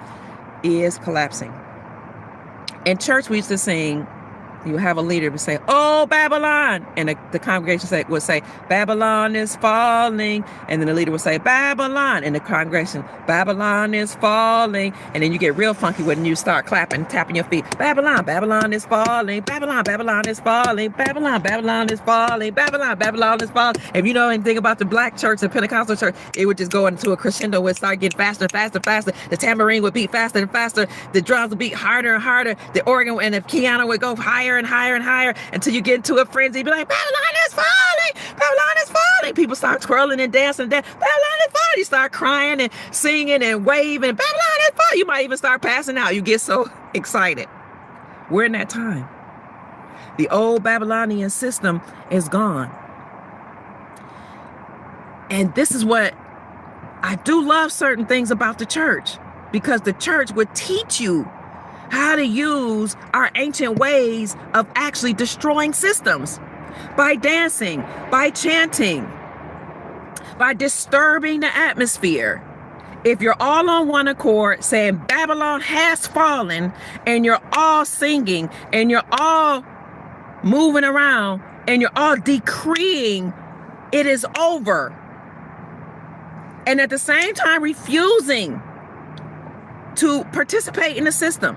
Speaker 1: is collapsing. In church, we used to sing, you have a leader who say, "Oh, Babylon," and the congregation would say, "Babylon is falling," and then the leader would say, "Babylon," and the congregation, "Babylon is falling," and then you get real funky when you start clapping, tapping your feet. Babylon, Babylon is falling. Babylon, Babylon is falling. Babylon, Babylon is falling. Babylon, Babylon is falling. If you know anything about the black church, the Pentecostal church, it would just go into a crescendo. It would start getting faster and faster and faster. The tambourine would beat faster and faster. The drums would beat harder and harder. The organ and the piano would go higher and higher and higher until you get into a frenzy. Be like, "Babylon is falling! Babylon is falling!" People start twirling and dancing. Babylon is falling! You start crying and singing and waving. Babylon is falling! You might even start passing out. You get so excited. We're in that time. The old Babylonian system is gone. And this is what I do love certain things about the church, because the church would teach you how to use our ancient ways of actually destroying systems by dancing, by chanting, by disturbing the atmosphere. If you're all on one accord saying Babylon has fallen, and you're all singing, and you're all moving around, and you're all decreeing it is over, and at the same time refusing to participate in the system,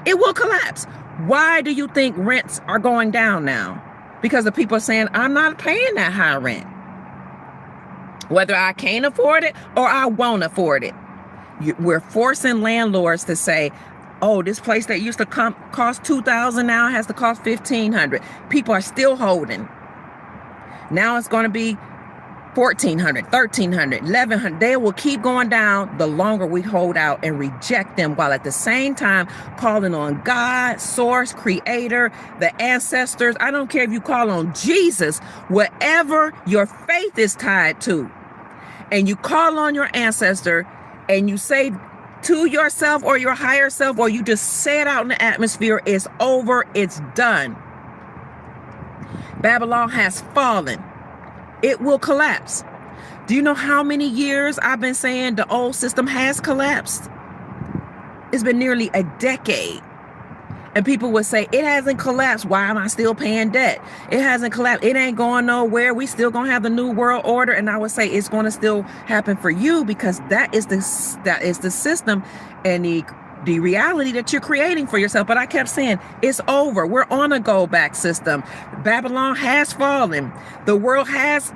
Speaker 1: it will collapse. Why do you think rents are going down now? Because the people are saying, I'm not paying that high rent, whether I can't afford it or I won't afford it. We're forcing landlords to say, oh, this place that used to cost $2,000 now has to cost $1,500. People are still holding. Now it's going to be $1,400, $1,300, $1,100. They will keep going down the longer we hold out and reject them, while at the same time calling on God, source, creator, the ancestors. I don't care if you call on Jesus, whatever your faith is tied to, and you call on your ancestor and you say to yourself or your higher self, or you just say it out in the atmosphere, it's over, it's done. Babylon has fallen. It will collapse. Do you know how many years I've been saying the old system has collapsed? It's been nearly a decade. And people would say, it hasn't collapsed. Why am I still paying debt? It hasn't collapsed. It ain't going nowhere. We still going to have the new world order. And I would say it's going to still happen for you, because that is the system and the reality that you're creating for yourself. But I kept saying, it's over. We're on a go back system. Babylon has fallen. The world has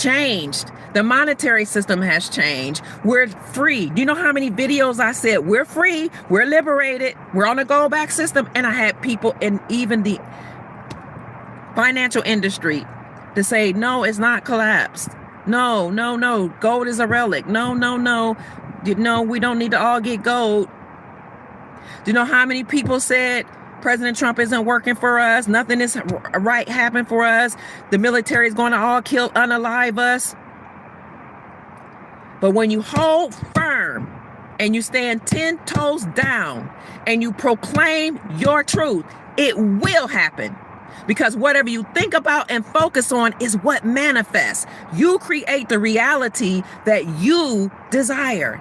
Speaker 1: changed. The monetary system has changed. We're free. Do you know how many videos I said, we're free, we're liberated, we're on a go back system? And I had people in even the financial industry to say, no, it's not collapsed. No, no, no. Gold is a relic. No, no, no. No, we don't need to all get gold. Do you know how many people said President Trump isn't working for us? Nothing is right happening for us. The military is going to all kill, unalive us. But when you hold firm and you stand 10 toes down and you proclaim your truth, it will happen. Because whatever you think about and focus on is what manifests. You create the reality that you desire.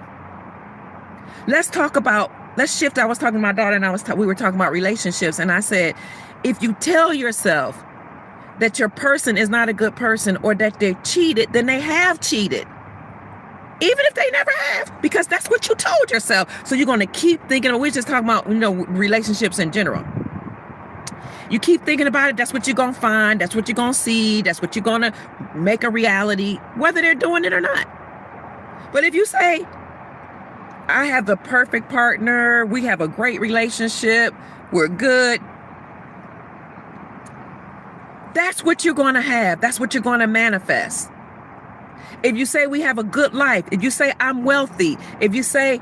Speaker 1: Let's shift. I was talking to my daughter and we were talking about relationships. And I said, if you tell yourself that your person is not a good person or that they're cheated, then they have cheated. Even if they never have, because that's what you told yourself. So you're going to keep thinking, we're just talking about, relationships in general. You keep thinking about it. That's what you're going to find. That's what you're going to see. That's what you're going to make a reality, whether they're doing it or not. But if you say, I have the perfect partner, we have a great relationship, we're good, that's what you're going to have. That's what you're going to manifest. If you say we have a good life, if you say I'm wealthy, if you say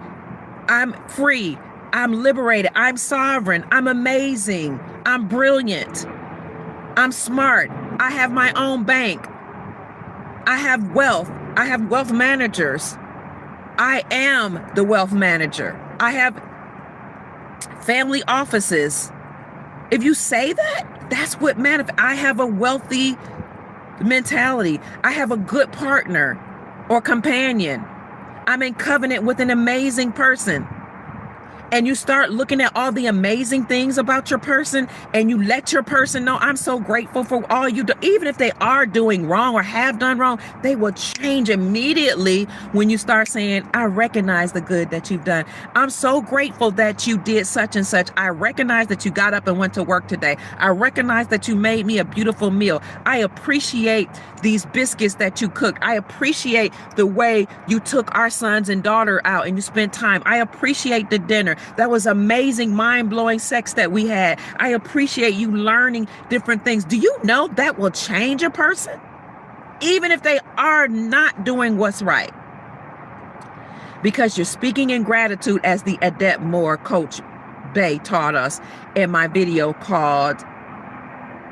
Speaker 1: I'm free, I'm liberated, I'm sovereign, I'm amazing, I'm brilliant, I'm smart, I have my own bank, I have wealth managers, I am the wealth manager, I have family offices. If you say that, that's what manifests. I have a wealthy mentality. I have a good partner or companion. I'm in covenant with an amazing person. And you start looking at all the amazing things about your person and you let your person know, I'm so grateful for all you do. Even if they are doing wrong or have done wrong, they will change immediately when you start saying, I recognize the good that you've done. I'm so grateful that you did such and such. I recognize that you got up and went to work today. I recognize that you made me a beautiful meal. I appreciate these biscuits that you cooked. I appreciate the way you took our sons and daughter out and you spent time. I appreciate the dinner. That was amazing, mind-blowing sex that we had. I appreciate you learning different things. Do you know that will change a person? Even if they are not doing what's right. Because you're speaking in gratitude, as the Adept Moore Coach Bay taught us in my video called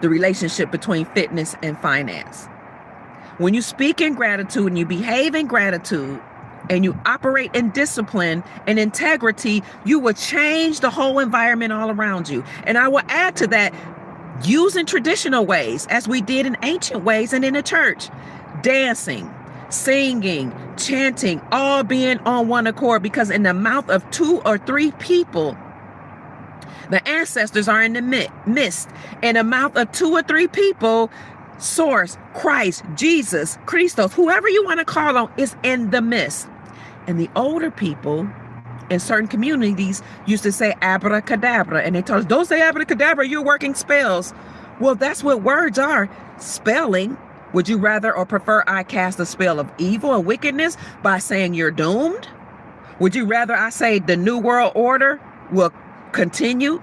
Speaker 1: The Relationship Between Fitness and Finance. When you speak in gratitude and you behave in gratitude, and you operate in discipline and integrity, you will change the whole environment all around you. And I will add to that, using traditional ways, as we did in ancient ways and in the church, dancing, singing, chanting, all being on one accord, because in the mouth of 2 or 3 people, the ancestors are in the midst. In the mouth of 2 or 3 people, Source, Christ, Jesus, Christos, whoever you want to call on, is in the midst. And the older people in certain communities used to say abracadabra. And they told us, don't say abracadabra, you're working spells. Well, that's what words are, spelling. Would you rather or prefer I cast a spell of evil and wickedness by saying you're doomed? Would you rather I say the New World Order will continue?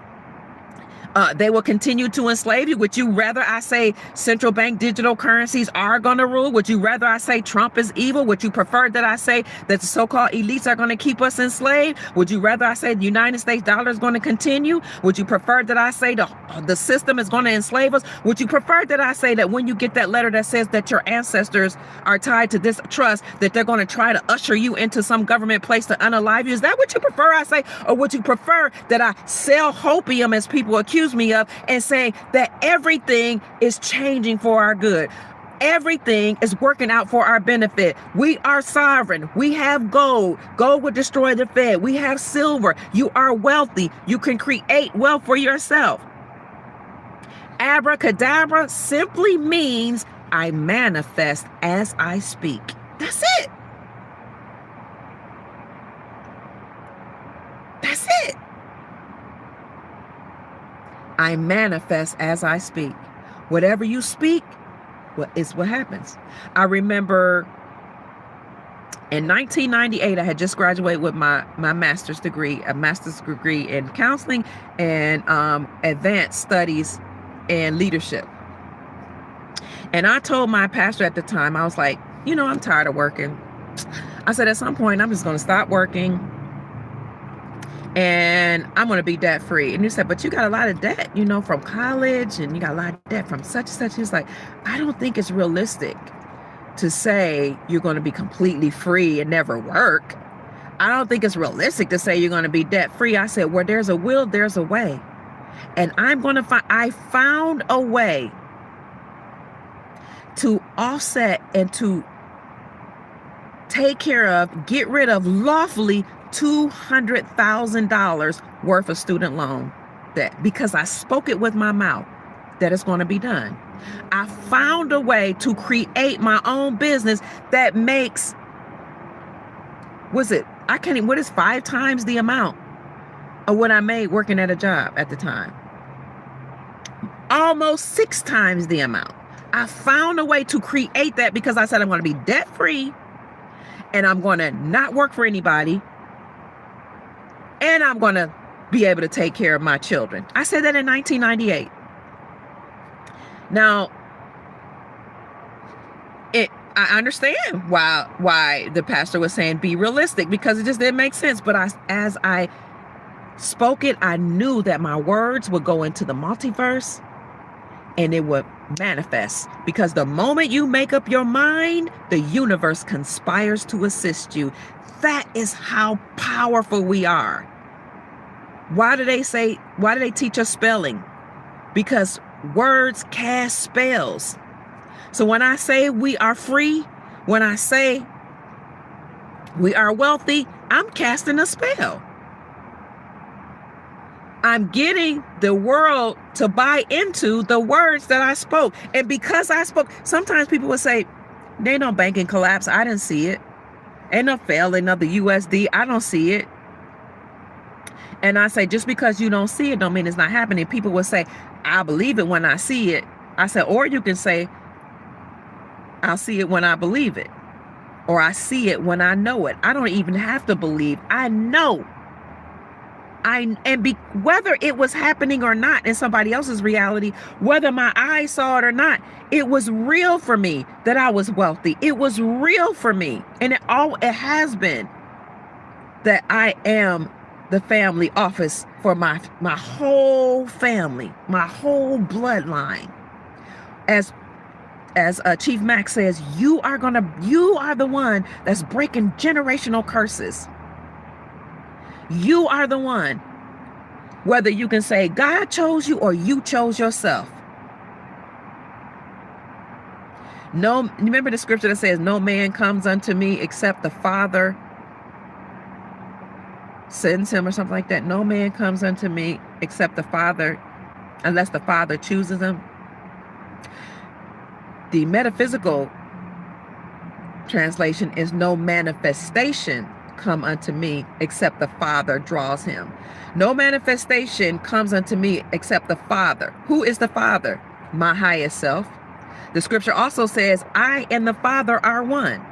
Speaker 1: They will continue to enslave you. Would you rather I say central bank digital currencies are going to rule? Would you rather I say Trump is evil? Would you prefer that I say that the so-called elites are going to keep us enslaved? Would you rather I say the United States dollar is going to continue? Would you prefer that I say the system is going to enslave us? Would you prefer that I say that when you get that letter that says that your ancestors are tied to this trust, that they're going to try to usher you into some government place to unalive you? Is that what you prefer I say? Or would you prefer that I sell hopium, as people accuse me of, and saying that everything is changing for our good? Everything is working out for our benefit. We are sovereign. We have gold. Gold would destroy the Fed. We have silver. You are wealthy. You can create wealth for yourself. Abracadabra simply means I manifest as I speak. That's it. That's it. I manifest as I speak. Whatever you speak, what happens. I remember in 1998, I had just graduated with my master's degree, a master's degree in counseling and advanced studies in leadership. And I told my pastor at the time, I was like, I'm tired of working. I said, at some point, I'm just going to stop working and I'm going to be debt free. And he said, but you got a lot of debt, from college, and you got a lot of debt from such and such. He's like, I don't think it's realistic to say you're going to be completely free and never work. I don't think it's realistic to say you're going to be debt free. I said, where there's a will, there's a way. And I found a way to offset and to take care of, get rid of lawfully $200,000 worth of student loan debt, because I spoke it with my mouth that it's going to be done. I found a way to create my own business that makes, what is 5 times the amount of what I made working at a job at the time. Almost 6 times the amount. I found a way to create that because I said I'm going to be debt free and I'm going to not work for anybody and I'm going to be able to take care of my children. I said that in 1998. Now, I understand why the pastor was saying be realistic, because it just didn't make sense. But as I spoke it, I knew that my words would go into the multiverse and it would manifest, because the moment you make up your mind, the universe conspires to assist you. That is how powerful we are. Why do they teach us spelling? Because words cast spells. So when I say we are free, when I say we are wealthy, I'm casting a spell. I'm getting the world to buy into the words that I spoke. And because I spoke, sometimes people would say, there ain't no banking collapse. I didn't see it. Ain't no failing of the USD. I don't see it. And I say, just because you don't see it don't mean it's not happening. People will say, I believe it when I see it. I said, or you can say, I'll see it when I believe it. Or I see it when I know it. I don't even have to believe. I know. Whether it was happening or not in somebody else's reality, whether my eyes saw it or not, it was real for me that I was wealthy. It was real for me. And it has been that I am the family office for my whole family, my whole bloodline. As Chief Max says, you are the one that's breaking generational curses. You are the one. Whether you can say God chose you or you chose yourself. No, remember the scripture that says, no man comes unto me except the Father sends him, or something like that. No man comes unto me except the Father, unless the Father chooses him. The metaphysical translation is, no manifestation come unto me except the Father draws him. No manifestation comes unto me except the Father. Who is the Father? My highest self. The scripture also says, I and the Father are one.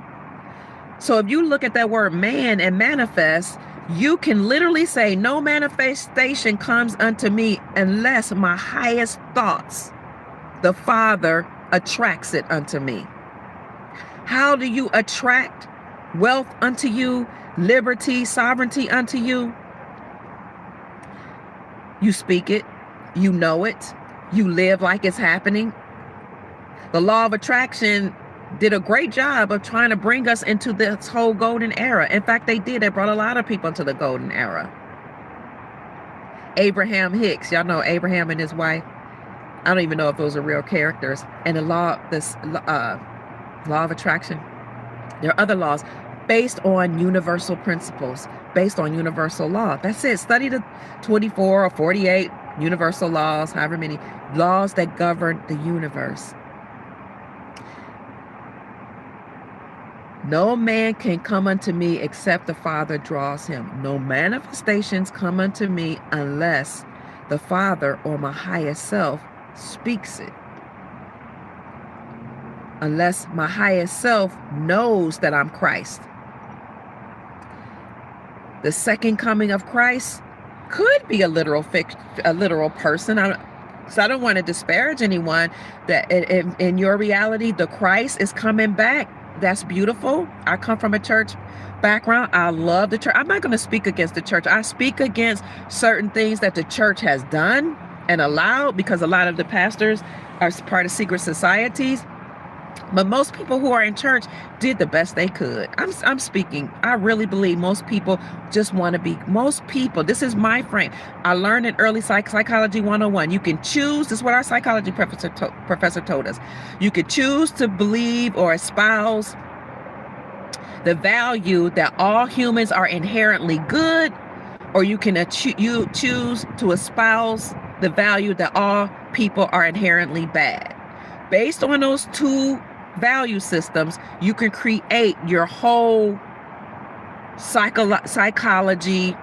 Speaker 1: So if you look at that word man and manifest, you can literally say, no manifestation comes unto me unless my highest thoughts, the Father, attracts it unto me. How do you attract wealth unto you, liberty, sovereignty unto you? You speak it, you know it, you live like it's happening. The law of attraction did a great job of trying to bring us into this whole golden era. In fact, they did. They brought a lot of people into the golden era. Abraham Hicks, y'all know Abraham and his wife. I don't even know if those are real characters. And the law of attraction. There are other laws based on universal principles, based on universal law. That's it. Study the 24 or 48 universal laws, however many laws that govern the universe. No man can come unto me except the Father draws him. No manifestations come unto me unless the Father or my highest self speaks it. unless my highest self knows that I'm Christ. The second coming of Christ could be a literal person. So I don't want to disparage anyone that in your reality, the Christ is coming back. That's beautiful. I come from a church background. I love the church. I'm not going to speak against the church. I speak against certain things that the church has done and allowed, because a lot of the pastors are part of secret societies. But most people who are in church did the best they could. I'm speaking. I really believe most people just want to be, most people, this is my frame. I learned in early psychology 101. You can choose, this is what our psychology professor told us. You could choose to believe or espouse the value that all humans are inherently good, or you can choose to espouse the value that all people are inherently bad. Based on those two value systems, you can create your whole psychology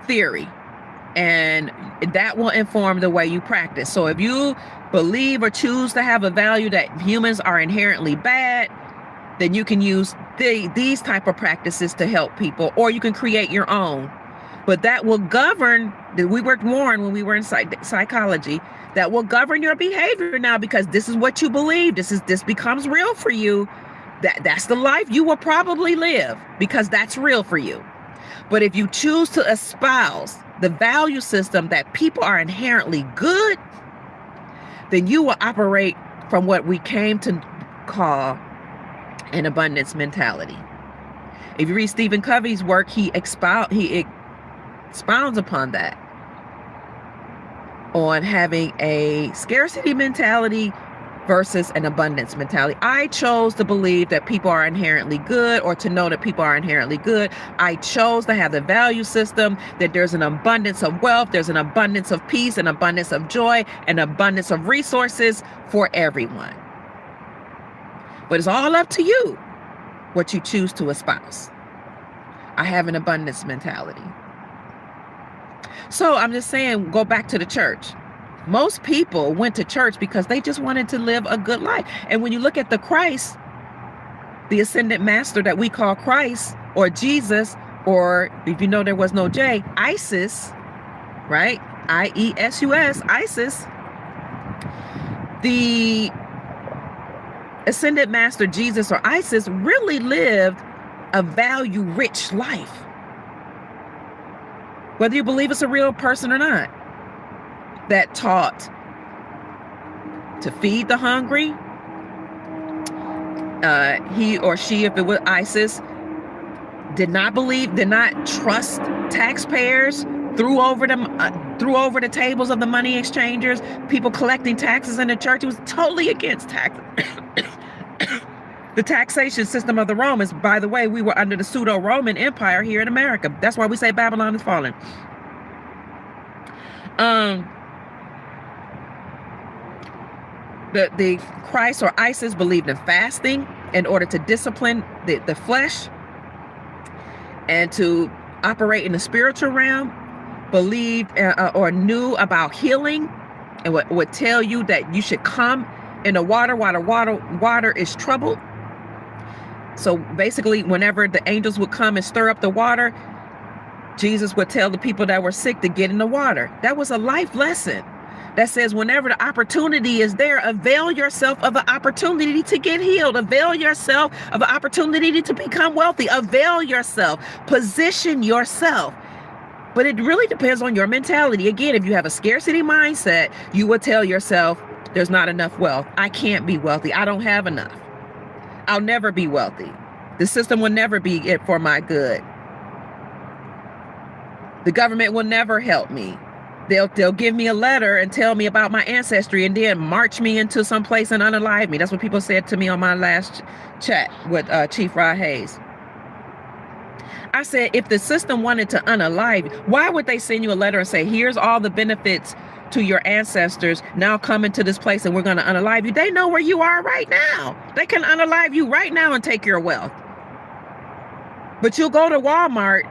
Speaker 1: theory, and that will inform the way you practice. So if you believe or choose to have a value that humans are inherently bad, then you can use these type of practices to help people, or you can create your own. But that will govern, we were warned when we were in psychology, that will govern your behavior now, because this is what you believe. This becomes real for you. That's the life you will probably live, because that's real for you. But if you choose to espouse the value system that people are inherently good, then you will operate from what we came to call an abundance mentality. If you read Stephen Covey's work, he expounds upon that, on having a scarcity mentality versus an abundance mentality. I chose to believe that people are inherently good, or to know that people are inherently good. I chose to have the value system that there's an abundance of wealth, there's an abundance of peace, an abundance of joy, an abundance of resources for everyone. But it's all up to you what you choose to espouse. I have an abundance mentality. So I'm just saying, go back to the church. Most people went to church because they just wanted to live a good life. And when you look at the Christ, the ascended master that we call Christ, or Jesus, or if you know there was no J, ISIS, right? IESUS, ISIS. The ascended master Jesus, or ISIS, really lived a value-rich life. Whether you believe it's a real person or not, that taught to feed the hungry. He or she, if it was ISIS, did not trust taxpayers, threw over the tables of the money exchangers, people collecting taxes in the church. It was totally against tax. The taxation system of the Romans. By the way, we were under the pseudo-Roman Empire here in America. That's why we say Babylon is fallen. The Christ or ISIS believed in fasting in order to discipline the flesh and to operate in the spiritual realm. Believed or knew about healing, and would tell you that you should come in the water while the water is troubled. So basically, whenever the angels would come and stir up the water, Jesus would tell the people that were sick to get in the water. That was a life lesson that says whenever the opportunity is there, avail yourself of the opportunity to get healed. Avail yourself of the opportunity to become wealthy. Avail yourself. Position yourself. But it really depends on your mentality. Again, if you have a scarcity mindset, you will tell yourself, there's not enough wealth. I can't be wealthy. I don't have enough. I'll never be wealthy. The system will never be it for my good. The government will never help me. They'll give me a letter and tell me about my ancestry and then march me into some place and unalive me. That's what people said to me on my last chat with Chief Rod Hayes. I said, if the system wanted to unalive you, why would they send you a letter and say, here's all the benefits to your ancestors, now come into this place and we're going to unalive you? They know where you are right now. They can unalive you right now and take your wealth. But you'll go to Walmart,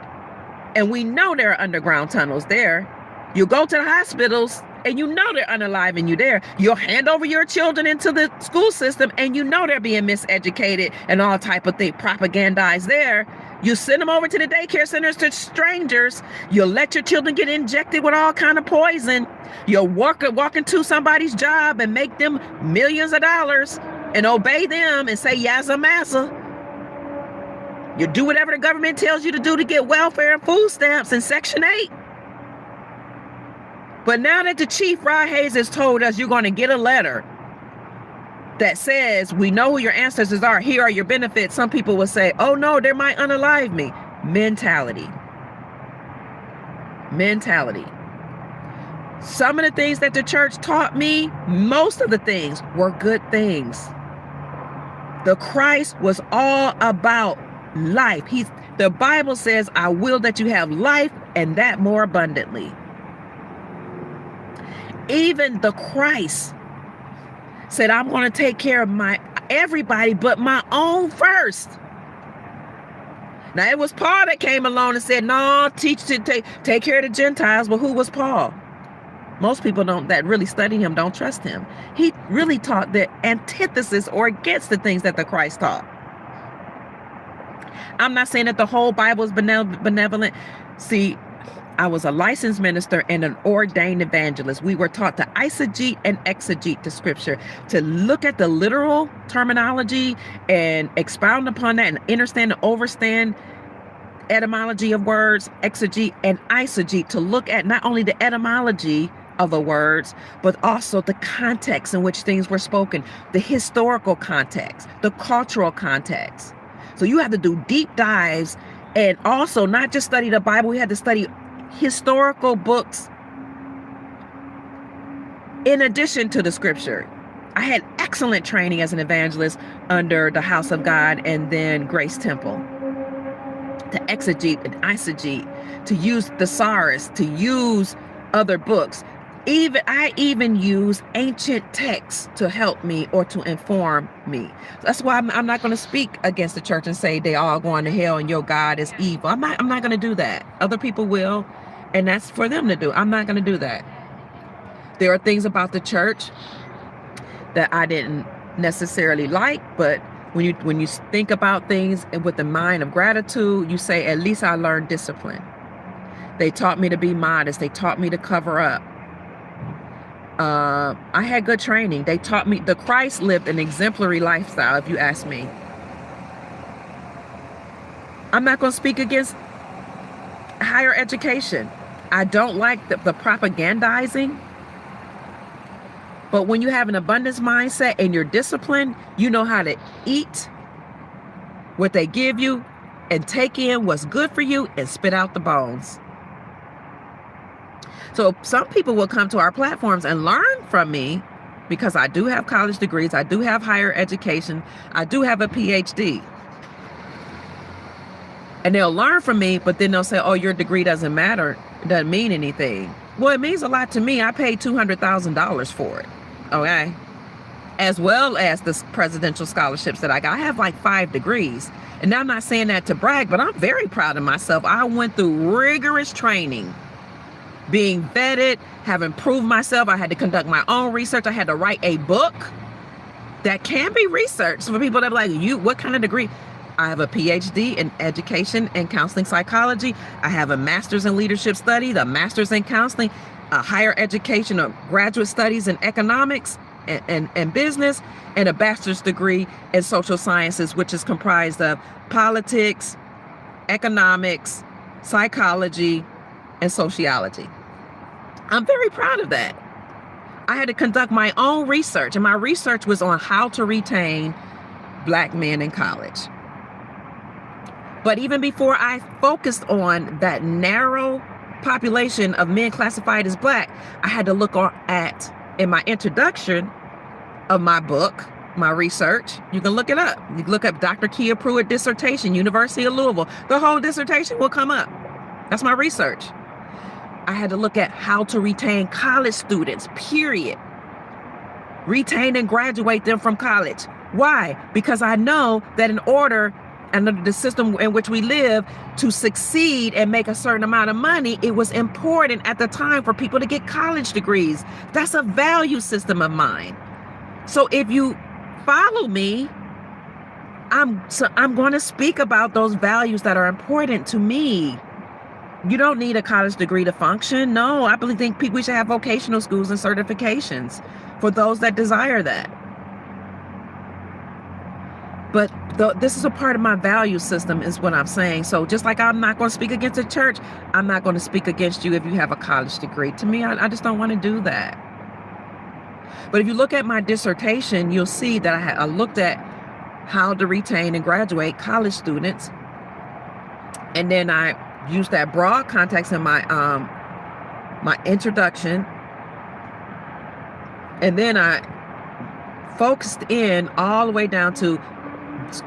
Speaker 1: and we know there are underground tunnels there. You go to the hospitals, and you know they're unaliving you there. You'll hand over your children into the school system, and you know they're being miseducated and all type of thing, propagandized there. You send them over to the daycare centers to strangers. You'll let your children get injected with all kind of poison. You'll walk into somebody's job and make them millions of dollars and obey them and say, yassa massa. You do whatever the government tells you to do to get welfare and food stamps and Section 8. But now that the Chief Rod Hayes has told us you're going to get a letter that says, we know who your ancestors are, here are your benefits, some people will say, oh no, they might unalive me. Mentality. Some of the things that the church taught me, most of the things were good things. The Christ was all about life. The Bible says, I will that you have life and that more abundantly. Even the Christ said, I'm going to take care of everybody but my own first. Now it was Paul that came along and said, no, teach to take care of the Gentiles. But who was Paul? Most people that really study him don't trust him. He really taught the antithesis or against the things that the Christ taught. I'm not saying that the whole Bible is benevolent. See, I was a licensed minister and an ordained evangelist. We were taught to eisegete and exegete the scripture, to look at the literal terminology and expound upon that and understand and overstand etymology of words, exegete and eisegete, to look at not only the etymology of the words, but also the context in which things were spoken, the historical context, the cultural context. So you have to do deep dives, and also not just study the Bible, we had to study historical books in addition to the scripture. I had excellent training as an evangelist under the House of God and then Grace Temple, to exegete and eisegete, to use thesaurus, to use other books. I even use ancient texts to help me or to inform me. That's why I'm not going to speak against the church and say they all going to hell and your God is evil. I'm not going to do that. Other people will, and that's for them to do. I'm not going to do that. There are things about the church that I didn't necessarily like, but when you think about things with the mind of gratitude, you say, at least I learned discipline. They taught me to be modest. They taught me to cover up. I had good training. They taught me, the Christ lived an exemplary lifestyle, if you ask me. I'm not going to speak against higher education. I don't like the propagandizing. But when you have an abundance mindset and you're disciplined, you know how to eat what they give you and take in what's good for you and spit out the bones. So some people will come to our platforms and learn from me because I do have college degrees. I do have higher education. I do have a PhD. And they'll learn from me, but then they'll say, oh, your degree doesn't matter. It doesn't mean anything. Well, it means a lot to me. I paid $200,000 for it. Okay. As well as the presidential scholarships that I got. I have like 5 degrees. And now I'm not saying that to brag, but I'm very proud of myself. I went through rigorous training, being vetted, having proved myself. I had to conduct my own research. I had to write a book that can be researched for people that are like, what kind of degree? I have a PhD in education and counseling psychology. I have a master's in leadership studies, a master's in counseling, a higher education or graduate studies in economics and business, and a bachelor's degree in social sciences, which is comprised of politics, economics, psychology, and sociology. I'm very proud of that. I had to conduct my own research, and my research was on how to retain Black men in college. But even before I focused on that narrow population of men classified as Black, I had to look at, in my introduction of my book, my research, you can look it up. You can look up Dr. Kia Pruitt dissertation, University of Louisville. The whole dissertation will come up. That's my research. I had to look at how to retain college students, period. Retain and graduate them from college. Why? Because I know that in order under the system in which we live, to succeed and make a certain amount of money, it was important at the time for people to get college degrees. That's a value system of mine. So if you follow me, I'm going to speak about those values that are important to me. You don't need a college degree to function. No, I think we should have vocational schools and certifications for those that desire that. But this is a part of my value system, is what I'm saying. So just like I'm not going to speak against the church, I'm not going to speak against you if you have a college degree. To me, I just don't want to do that. But if you look at my dissertation, you'll see that I looked at how to retain and graduate college students. And then I used that broad context in my my introduction. And then I focused in all the way down to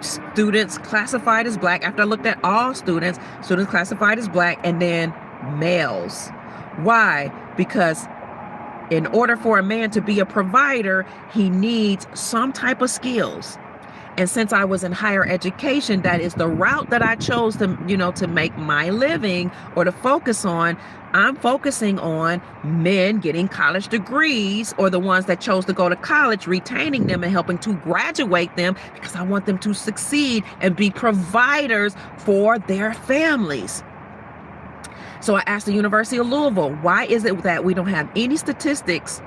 Speaker 1: students classified as Black. After I looked at all students classified as Black, and then males. Why? Because in order for a man to be a provider, he needs some type of skills. And since I was in higher education, that is the route that I chose to, to make my living or to focus on. I'm focusing on men getting college degrees, or the ones that chose to go to college, retaining them and helping to graduate them, because I want them to succeed and be providers for their families. So I asked the University of Louisville, why is it that we don't have any statistics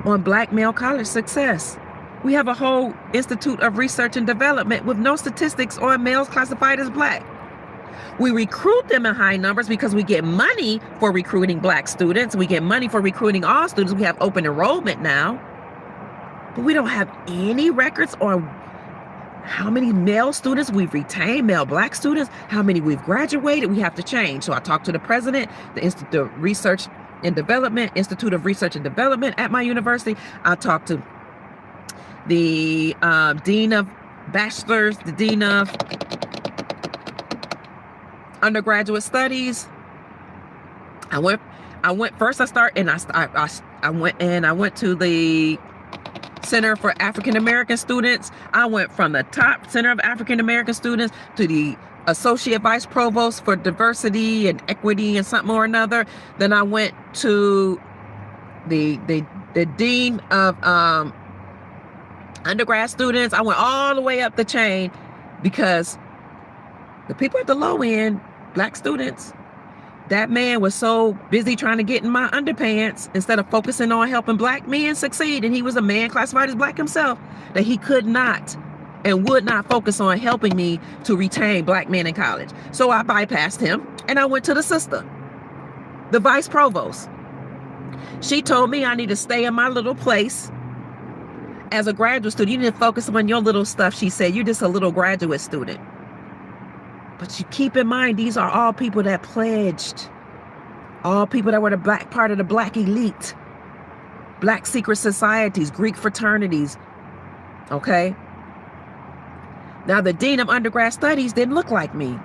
Speaker 1: on Black male college success? We have a whole Institute of Research and Development with no statistics on males classified as Black. We recruit them in high numbers because we get money for recruiting Black students. We get money for recruiting all students. We have open enrollment now. But we don't have any records on how many male students we've retained, male Black students, how many we've graduated. We have to change. So I talked to the president, the Institute of Research and Development at my university. I talked to the dean of bachelor's, the dean of undergraduate studies. I went to the Center for African American Students. I went from the top Center of African American Students to the Associate Vice Provost for Diversity and Equity and something or another. Then I went to the Dean of undergrad students. I went all the way up the chain, because the people at the low end, Black students, that man was so busy trying to get in my underpants instead of focusing on helping Black men succeed. And he was a man classified as Black himself, that he could not and would not focus on helping me to retain Black men in college. So I bypassed him and I went to the sister, the vice provost. She told me I need to stay in my little place as a graduate student. You need to focus on your little stuff. She said, you're just a little graduate student. But you keep in mind, these are all people that pledged, all people that were the Black part of the Black elite, Black secret societies, Greek fraternities. Okay. Now the dean of undergrad studies didn't look like me.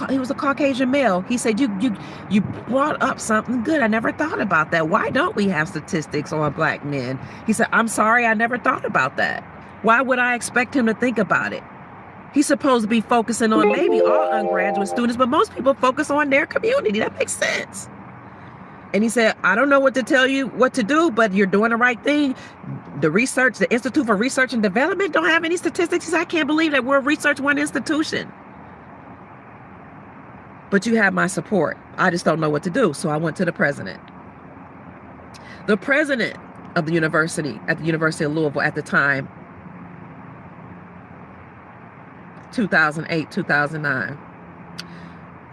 Speaker 1: He was a Caucasian male. He said, you brought up something good. I never thought about that. Why don't we have statistics on Black men? He said, I'm sorry, I never thought about that. Why would I expect him to think about it? He's supposed to be focusing on maybe all undergraduate students, but most people focus on their community. That makes sense. And he said, I don't know what to tell you what to do, but you're doing the right thing. The Institute for Research and Development don't have any statistics. He said, I can't believe that we're a Research One institution. But you have my support. I just don't know what to do. So I went to the president. The president of the university, at the University of Louisville at the time, 2008, 2009,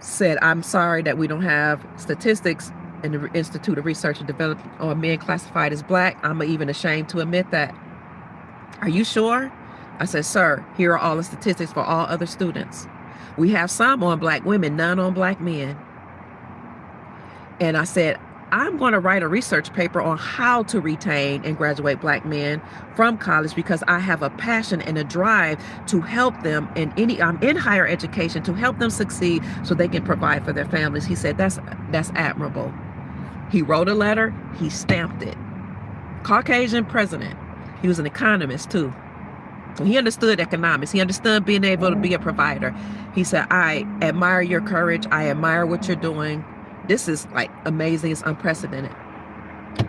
Speaker 1: said, I'm sorry that we don't have statistics in the Institute of Research and Development on men classified as Black. I'm even ashamed to admit that. Are you sure? I said, sir, here are all the statistics for all other students. We have some on Black women, none on Black men. And I said, I'm going to write a research paper on how to retain and graduate Black men from college, because I have a passion and a drive to help them I'm in higher education, to help them succeed so they can provide for their families. He said, that's admirable. He wrote a letter, he stamped it. Caucasian president. He was an economist too. He understood economics. He understood being able to be a provider. He said, I admire your courage. I admire what you're doing. This is like amazing. It's unprecedented.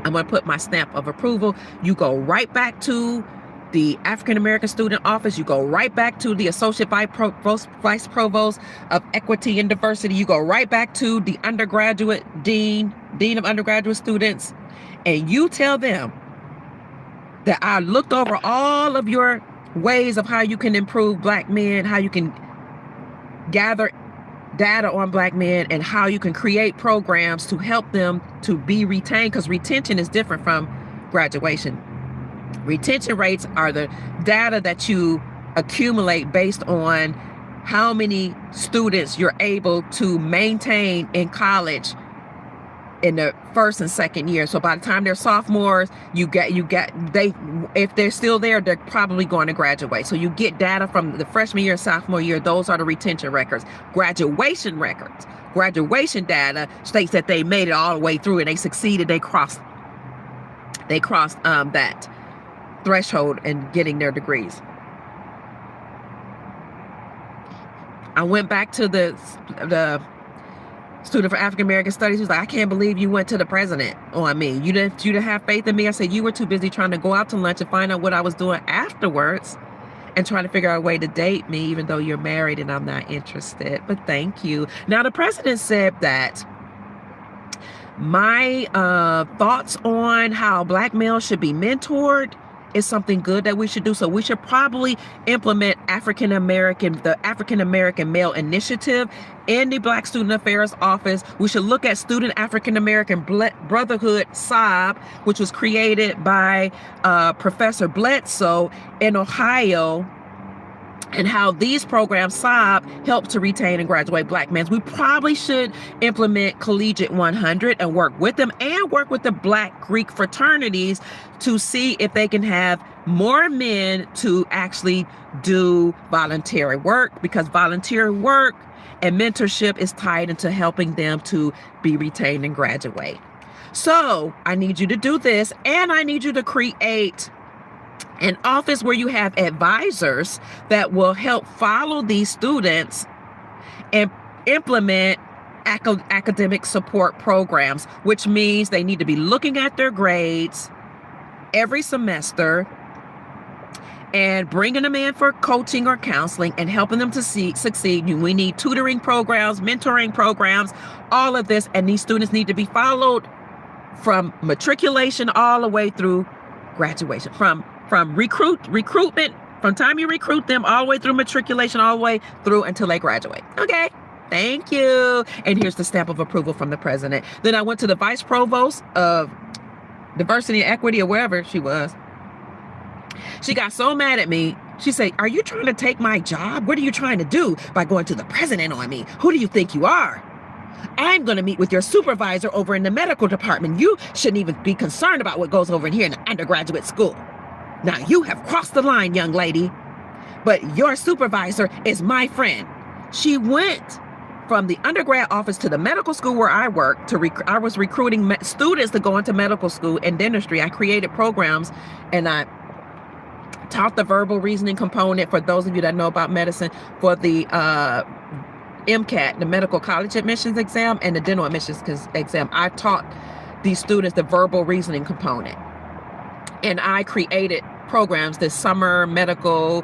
Speaker 1: I'm going to put my stamp of approval. You go right back to the African American Student Office. You go right back to the Associate Vice Provost of Equity and Diversity. You go right back to the undergraduate Dean of Undergraduate Students. And you tell them that I looked over all of your ways of how you can improve Black men, how you can gather data on Black men, and how you can create programs to help them to be retained, because retention is different from graduation. Retention rates are the data that you accumulate based on how many students you're able to maintain in college in the first and second year. So by the time they're sophomores, if they're still there, they're probably going to graduate. So you get data from the freshman year, sophomore year. Those are the retention records. Graduation records, graduation data states that they made it all the way through and they succeeded. They crossed that threshold in getting their degrees. I went back to the student for African American Studies. He was like, I can't believe you went to the president on me. You didn't have faith in me. I said, you were too busy trying to go out to lunch and find out what I was doing afterwards and trying to figure out a way to date me, even though you're married and I'm not interested. But thank you. Now, the president said that my thoughts on how Black males should be mentored is something good that we should do. So we should probably implement the African American Male Initiative in the Black Student Affairs Office. We should look at Student African American Brotherhood, SOB, which was created by Professor Bledsoe in Ohio, and how these programs, SOB, help to retain and graduate Black men. We probably should implement Collegiate 100 and work with them, and work with the Black Greek fraternities to see if they can have more men to actually do voluntary work, because volunteer work and mentorship is tied into helping them to be retained and graduate. So I need you to do this, and I need you to create an office where you have advisors that will help follow these students and implement academic support programs, which means they need to be looking at their grades every semester and bringing them in for coaching or counseling and helping them to succeed. We need tutoring programs, mentoring programs, all of this. And these students need to be followed from matriculation all the way through graduation, from recruitment, from time you recruit them all the way through matriculation, all the way through until they graduate. Okay. Thank you. And here's the stamp of approval from the president. Then I went to the vice provost of diversity and equity, or wherever she was. She got so mad at me. She said, are you trying to take my job? What are you trying to do by going to the president on me? Who do you think you are? I'm going to meet with your supervisor over in the medical department. You shouldn't even be concerned about what goes over in here in the undergraduate school. Now you have crossed the line, young lady, but your supervisor is my friend. She went from the undergrad office to the medical school where I worked. I was recruiting students to go into medical school and dentistry. I created programs, and I taught the verbal reasoning component, for those of you that know about medicine, for the MCAT, the medical college admissions exam, and the dental admissions exam. I taught these students the verbal reasoning component. And I created programs, the summer medical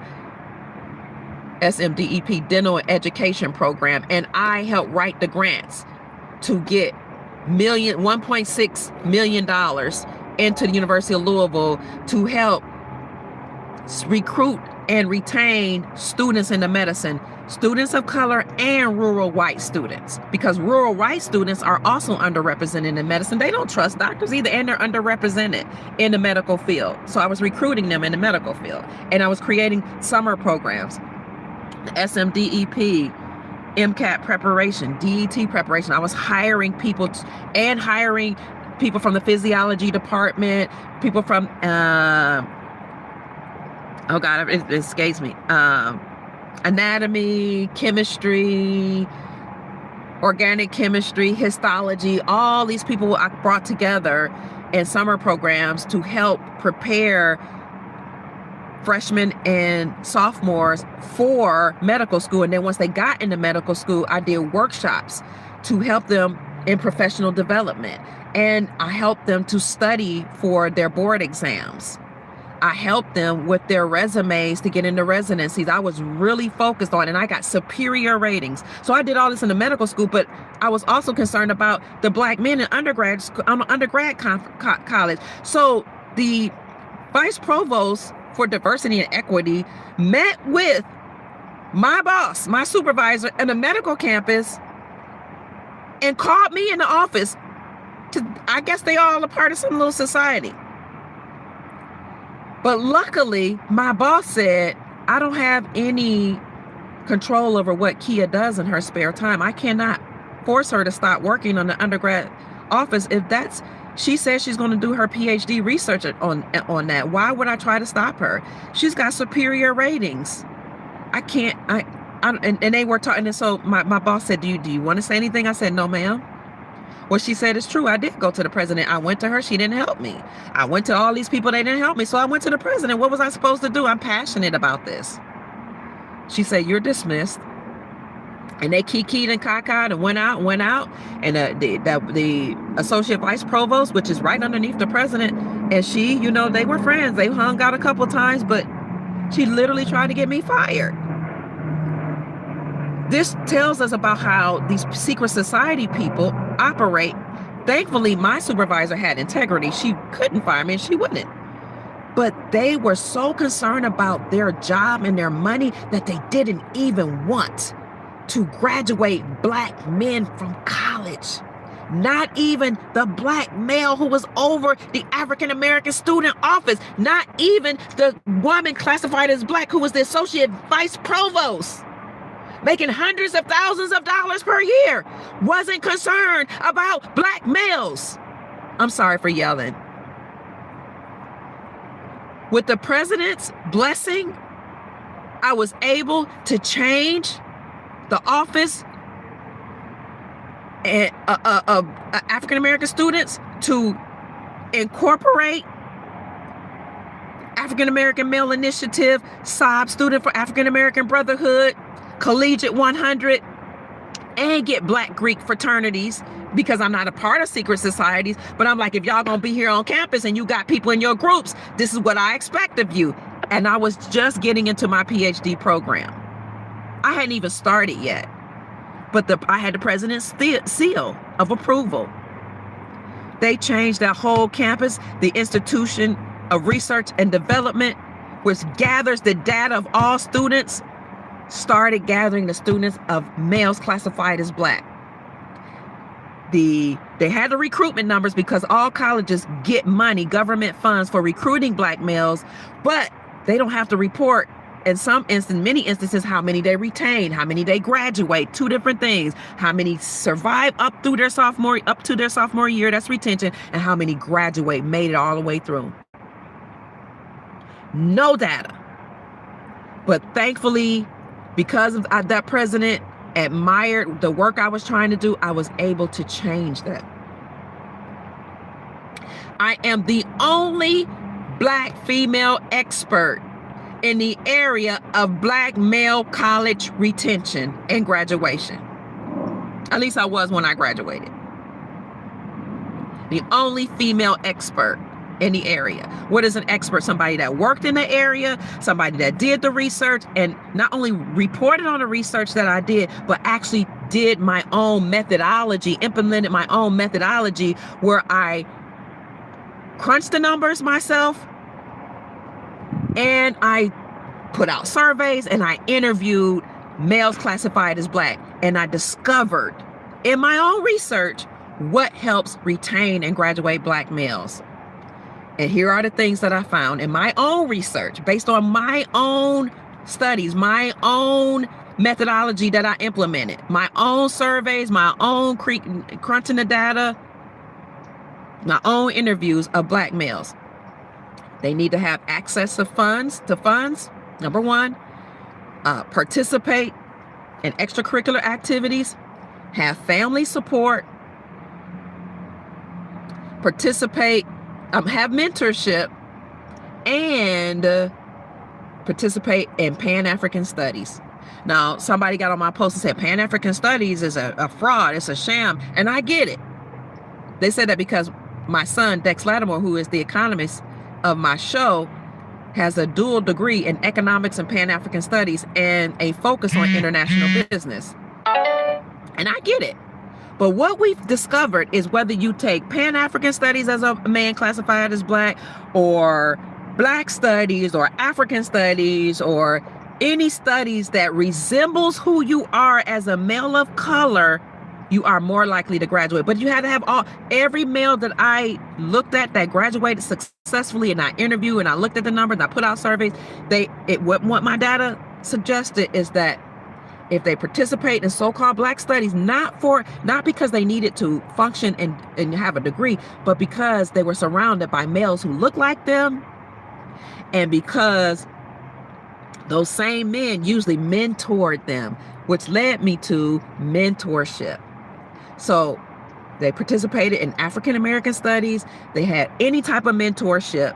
Speaker 1: SMDEP dental education program. And I helped write the grants to get $1.6 million into the University of Louisville to help recruit and retain students into medicine, students of color and rural white students, because rural white students are also underrepresented in medicine. They don't trust doctors either, and they're underrepresented in the medical field. So I was recruiting them in the medical field, and I was creating summer programs, the SMDEP, MCAT preparation, DET preparation. I was hiring people hiring people from the physiology department, people from oh God, it escapes me. Anatomy, chemistry, organic chemistry, histology, all these people I brought together in summer programs to help prepare freshmen and sophomores for medical school. And then once they got into medical school, I did workshops to help them in professional development. And I helped them to study for their board exams. I helped them with their resumes to get into residencies. I was really focused on, and I got superior ratings. So I did all this in the medical school, but I was also concerned about the black men in undergrad school. I'm an undergrad college. So the vice provost for diversity and equity met with my boss, my supervisor in the medical campus, and called me in the office to, I guess they all a part of some little society. But luckily, my boss said, I don't have any control over what Kia does in her spare time. I cannot force her to stop working on the undergrad office. If that's, she says she's going to do her PhD research on that. Why would I try to stop her? She's got superior ratings. I can't, and they were talking. And so my boss said, do you want to say anything? I said, no, ma'am. What she said is true. I did go to the president. I went to her. She didn't help me. I went to all these people. They didn't help me. So I went to the president. What was I supposed to do? I'm passionate about this. She said, you're dismissed. And they kikied and cacaed and went out. And the associate vice provost, which is right underneath the president, and she, you know, they were friends. They hung out a couple times, but she literally tried to get me fired. This tells us about how these secret society people operate. Thankfully, my supervisor had integrity. She couldn't fire me and she wouldn't. But they were so concerned about their job and their money that they didn't even want to graduate black men from college. Not even the black male who was over the African-American student office. Not even the woman classified as black who was the associate vice provost, making hundreds of thousands of dollars per year, wasn't concerned about black males. I'm sorry for yelling. With the president's blessing, I was able to change the office and African-American students to incorporate African-American Male Initiative, SOB, Student for African-American Brotherhood, Collegiate 100, and get Black Greek fraternities, because I'm not a part of secret societies. But I'm like, if y'all gonna be here on campus and you got people in your groups, this is what I expect of you. And I was just getting into my PhD program. I hadn't even started yet, but I had the president's seal of approval. They changed that whole campus. The Institution of Research and Development, which gathers the data of all students, started gathering the students of males classified as black. They had the recruitment numbers because all colleges get money, government funds, for recruiting black males, but they don't have to report in many instances, how many they retain, how many they graduate, two different things, how many survive up to their sophomore year, that's retention, and how many graduate, made it all the way through. No data. But thankfully, because of that president admired the work I was trying to do, I was able to change that. I am the only black female expert in the area of black male college retention and graduation. At least I was when I graduated. The only female expert in the area. What is an expert? Somebody that worked in the area, somebody that did the research, and not only reported on the research that I did, but actually did my own methodology, implemented my own methodology, where I crunched the numbers myself, and I put out surveys, and I interviewed males classified as black, and I discovered in my own research what helps retain and graduate black males. And here are the things that I found in my own research, based on my own studies, my own methodology that I implemented, my own surveys, my own crunching the data, my own interviews of black males. They need to have access to funds, number one, participate in extracurricular activities, have family support, participate, have mentorship, and participate in Pan-African Studies. Now, somebody got on my post and said Pan-African Studies is a fraud, it's a sham, and I get it. They said that because my son, Dex Lattimore, who is the economist of my show, has a dual degree in economics and Pan-African Studies and a focus on international business. And I get it. But what we've discovered is whether you take Pan-African Studies as a man classified as black, or Black Studies, or African Studies, or any studies that resembles who you are as a male of color, you are more likely to graduate. But you had to have every male that I looked at that graduated successfully, and I interviewed and I looked at the numbers and I put out surveys. What my data suggested is that if they participate in so-called Black studies, not because they needed to function and have a degree, but because they were surrounded by males who looked like them, and because those same men usually mentored them, which led me to mentorship. So they participated in African American studies. They had any type of mentorship.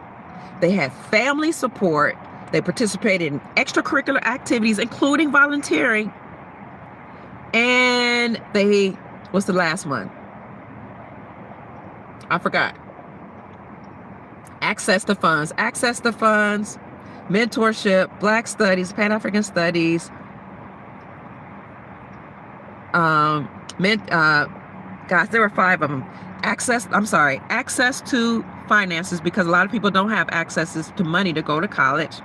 Speaker 1: They had family support. They participated in extracurricular activities, including volunteering. And what's the last one? I forgot. Access to funds, mentorship, Black studies, Pan-African studies, gosh, there were 5 of them. Access to finances, because a lot of people don't have access to money to go to college.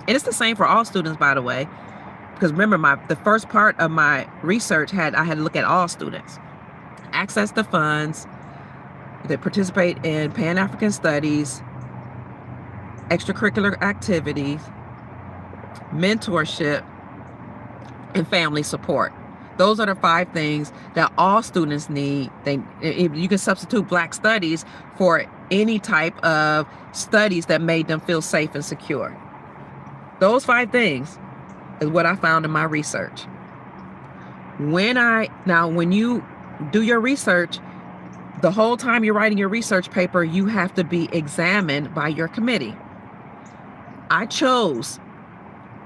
Speaker 1: And it's the same for all students, by the way, because remember, the first part of my research I had to look at all students. Access to funds, they participate in Pan-African studies, extracurricular activities, mentorship, and family support. Those are the 5 things that all students need. You can substitute Black studies for any type of studies that made them feel safe and secure. Those 5 things is what I found in my research. When you do your research, the whole time you're writing your research paper, you have to be examined by your committee. I chose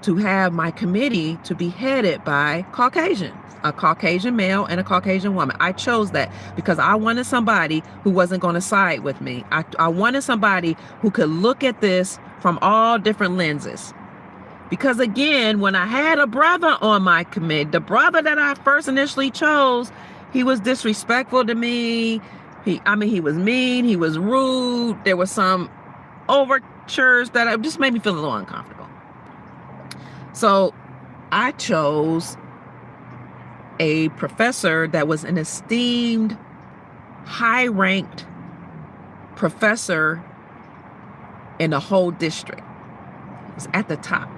Speaker 1: to have my committee to be headed by Caucasian, a Caucasian male and a Caucasian woman. I chose that because I wanted somebody who wasn't going to side with me. I wanted somebody who could look at this from all different lenses. Because again, when I had a brother on my committee, the brother that I first initially chose, he was disrespectful to me. He was mean, he was rude. There was some overtures that just made me feel a little uncomfortable. So I chose a professor that was an esteemed, high-ranked professor in the whole district. He was at the top.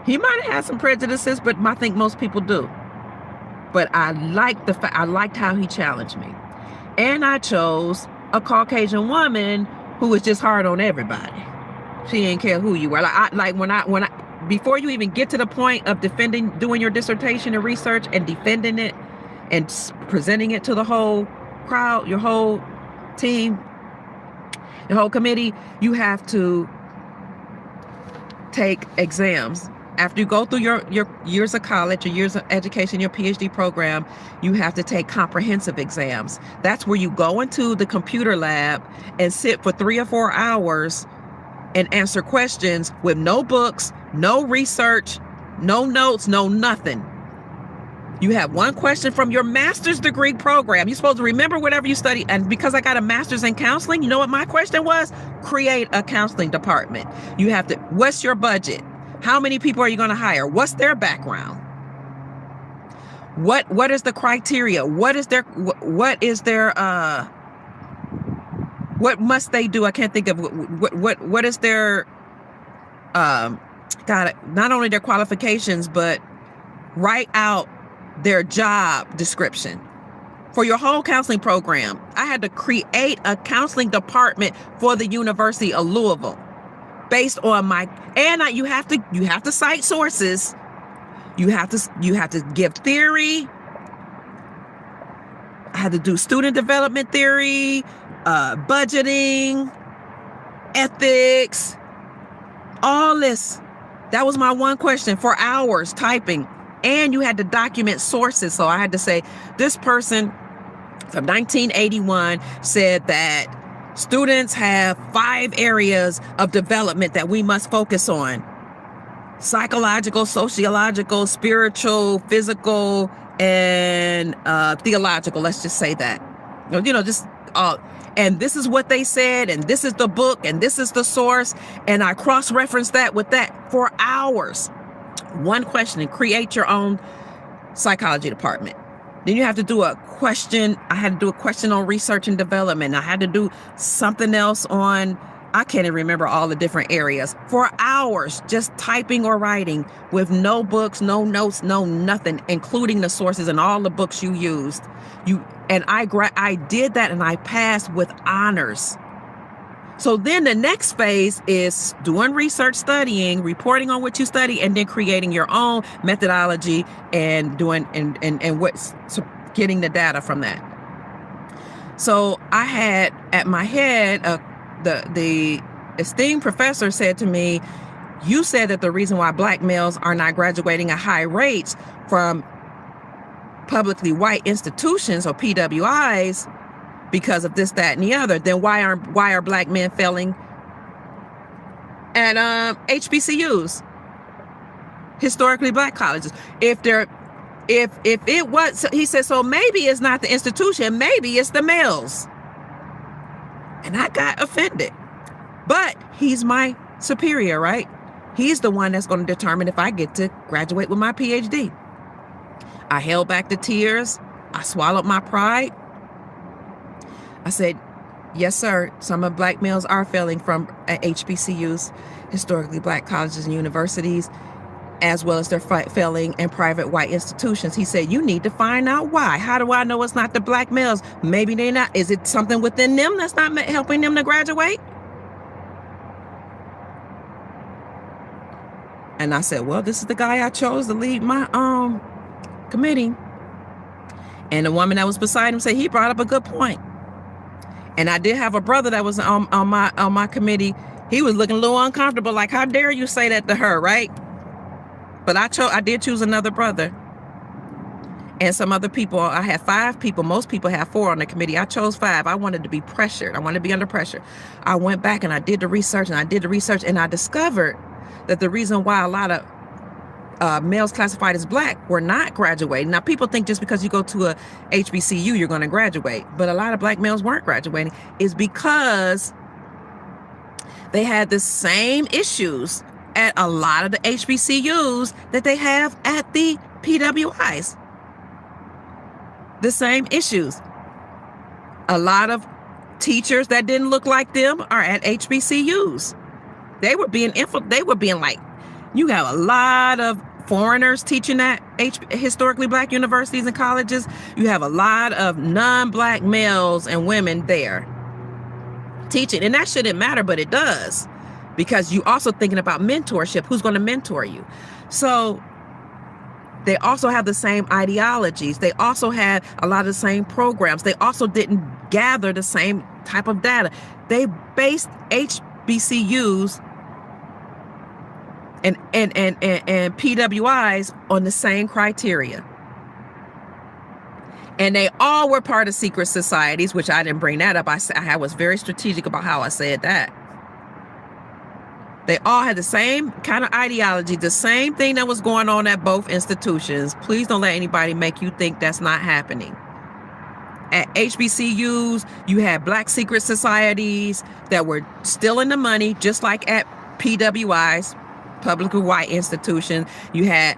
Speaker 1: He might have had some prejudices, but I think most people do. But I liked how he challenged me. And I chose a Caucasian woman who was just hard on everybody. She didn't care who you were. Before you even get to the point of doing your dissertation and research and defending it and presenting it to the whole crowd, your whole team, the whole committee, you have to take exams. After you go through your years of college, your years of education, your PhD program, you have to take comprehensive exams. That's where you go into the computer lab and sit for 3 or 4 hours and answer questions with no books, no research, no notes, no nothing. You have one question from your master's degree program. You're supposed to remember whatever you study. And because I got a master's in counseling, you know what my question was? Create a counseling department. You have to, what's your budget? How many people are you going to hire? What's their background? What is the criteria? What must they do? I can't think of what is their not only their qualifications, but write out their job description for your whole counseling program. I had to create a counseling department for the University of Louisville based on you have to cite sources. You have to give theory. I had to do student development theory, budgeting, ethics, all this. That was my one question for hours typing. And you had to document sources. So I had to say, this person from 1981 said that students have 5 areas of development that we must focus on: psychological, sociological, spiritual, physical, and theological. Let's just say that. Just and this is what they said, and this is the book, and this is the source, and I cross-referenced that with that for hours. One question, and create your own psychology department. Then you have to do a question. I had to do a question on research and development. I had to do something else on, I can't even remember all the different areas, for hours, just typing or writing with no books, no notes, no nothing, including the sources and all the books you used. And I did that, and I passed with honors. So then the next phase is doing research, studying, reporting on what you study, and then creating your own methodology and doing and what's getting the data from that. So I had at my head, the esteemed professor said to me, "You said that the reason why Black males are not graduating at high rates from publicly white institutions or PWIs because of this, that, and the other, then why are Black men failing at HBCUs, historically Black colleges? If it was," he said, "so maybe it's not the institution, maybe it's the males." And I got offended. But he's my superior, right? He's the one that's going to determine if I get to graduate with my PhD. I held back the tears. I swallowed my pride. I said, "Yes, sir. Some of Black males are failing from HBCUs, historically Black colleges and universities, as well as they're failing in private white institutions." He said, "You need to find out why. How do I know it's not the Black males? Maybe they're not. Is it something within them that's not helping them to graduate?" And I said, "Well, this is the guy I chose to lead my committee." And the woman that was beside him said he brought up a good point. And I did have a brother that was on my committee. He was looking a little uncomfortable, like, "How dare you say that to her," right? But I did choose another brother and some other people. I had 5 people. Most people have 4 on the committee. I chose 5. I wanted to be pressured. I wanted to be under pressure. I went back and I did the research, and I discovered that the reason why a lot of males classified as Black were not graduating. Now, people think just because you go to a HBCU, you're going to graduate. But a lot of Black males weren't graduating, is because they had the same issues at a lot of the HBCUs that they have at the PWIs. The same issues. A lot of teachers that didn't look like them are at HBCUs. They were being like, you have a lot of foreigners teaching at historically Black universities and colleges. You have a lot of non-Black males and women there teaching. And that shouldn't matter, but it does, because you also thinking about mentorship. Who's going to mentor you? So they also have the same ideologies. They also had a lot of the same programs. They also didn't gather the same type of data. They based HBCUs and PWIs on the same criteria. And they all were part of secret societies, which I didn't bring that up. I was very strategic about how I said that. They all had the same kind of ideology, the same thing that was going on at both institutions. Please don't let anybody make you think that's not happening. At HBCUs, you had Black secret societies that were still in the money, just like at PWIs, publicly white institutions. You had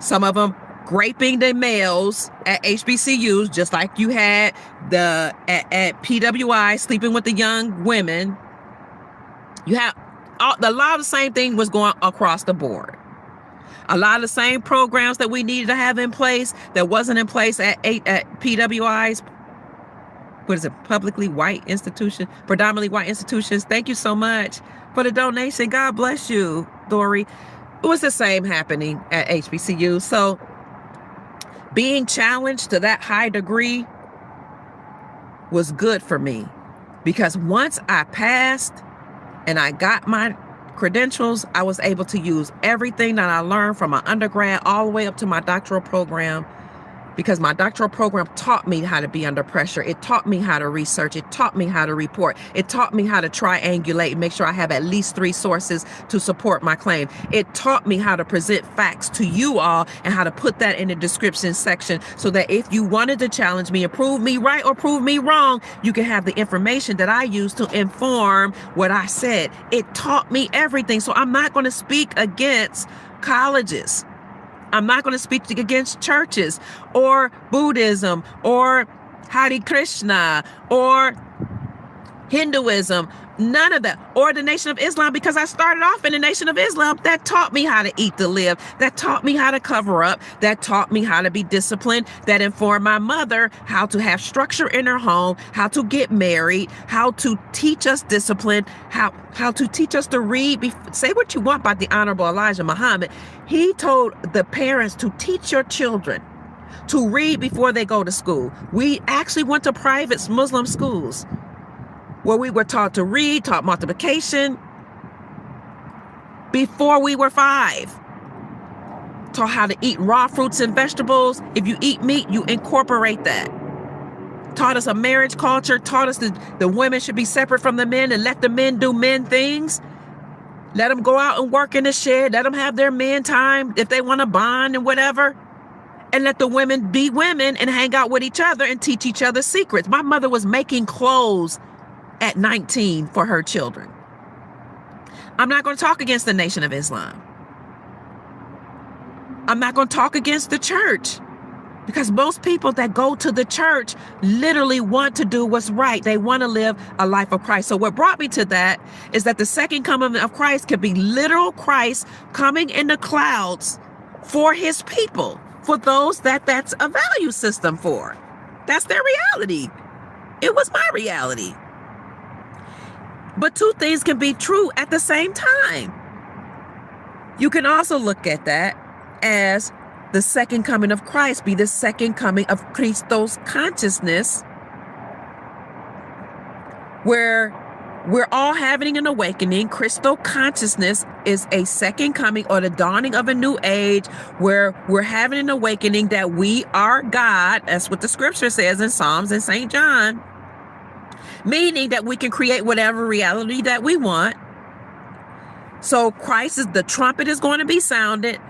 Speaker 1: some of them raping the males at HBCUs, just like you had at PWI sleeping with the young women. You have a lot of the same thing was going across the board. A lot of the same programs that we needed to have in place that wasn't in place at PWIs. What is it? Publicly white institution, predominantly white institutions. Thank you so much for the donation. God bless you, Dory. It was the same happening at HBCU. So being challenged to that high degree was good for me, because once I passed, and I got my credentials, I was able to use everything that I learned from my undergrad all the way up to my doctoral program, because my doctoral program taught me how to be under pressure. It taught me how to research. It taught me how to report. It taught me how to triangulate and make sure I have at least 3 sources to support my claim. It taught me how to present facts to you all and how to put that in the description section so that if you wanted to challenge me and prove me right or prove me wrong, you can have the information that I use to inform what I said. It taught me everything. So I'm not going to speak against colleges. I'm not going to speak against churches or Buddhism or Hare Krishna or Hinduism, none of that, or the Nation of Islam, because I started off in the Nation of Islam. That taught me how to eat to live. That taught me how to cover up. That taught me how to be disciplined. That informed my mother how to have structure in her home, how to get married, how to teach us discipline, how to teach us to read. Say what you want about the Honorable Elijah Muhammad. He told the parents to teach your children to read before they go to school. We actually went to private Muslim schools where we were taught to read, taught multiplication before we were 5. Taught how to eat raw fruits and vegetables. If you eat meat, you incorporate that. Taught us a marriage culture, taught us that the women should be separate from the men and let the men do men things. Let them go out and work in the shed. Let them have their men time if they want to bond and whatever. And let the women be women and hang out with each other and teach each other secrets. My mother was making clothes at 19 for her children. I'm not going to talk against the Nation of Islam. I'm not going to talk against the church, because most people that go to the church literally want to do what's right. They want to live a life of Christ. So what brought me to that is that the second coming of Christ could be literal Christ coming in the clouds for his people, for those that's a value system for. That's their reality. It was my reality. But 2 things can be true at the same time. You can also look at that as the second coming of Christ be the second coming of Christos consciousness, where we're all having an awakening. Christo consciousness is a second coming or the dawning of a new age, where we're having an awakening that we are God. That's what the scripture says in Psalms and St. John. Meaning that we can create whatever reality that we want. So the trumpet is going to be sounded,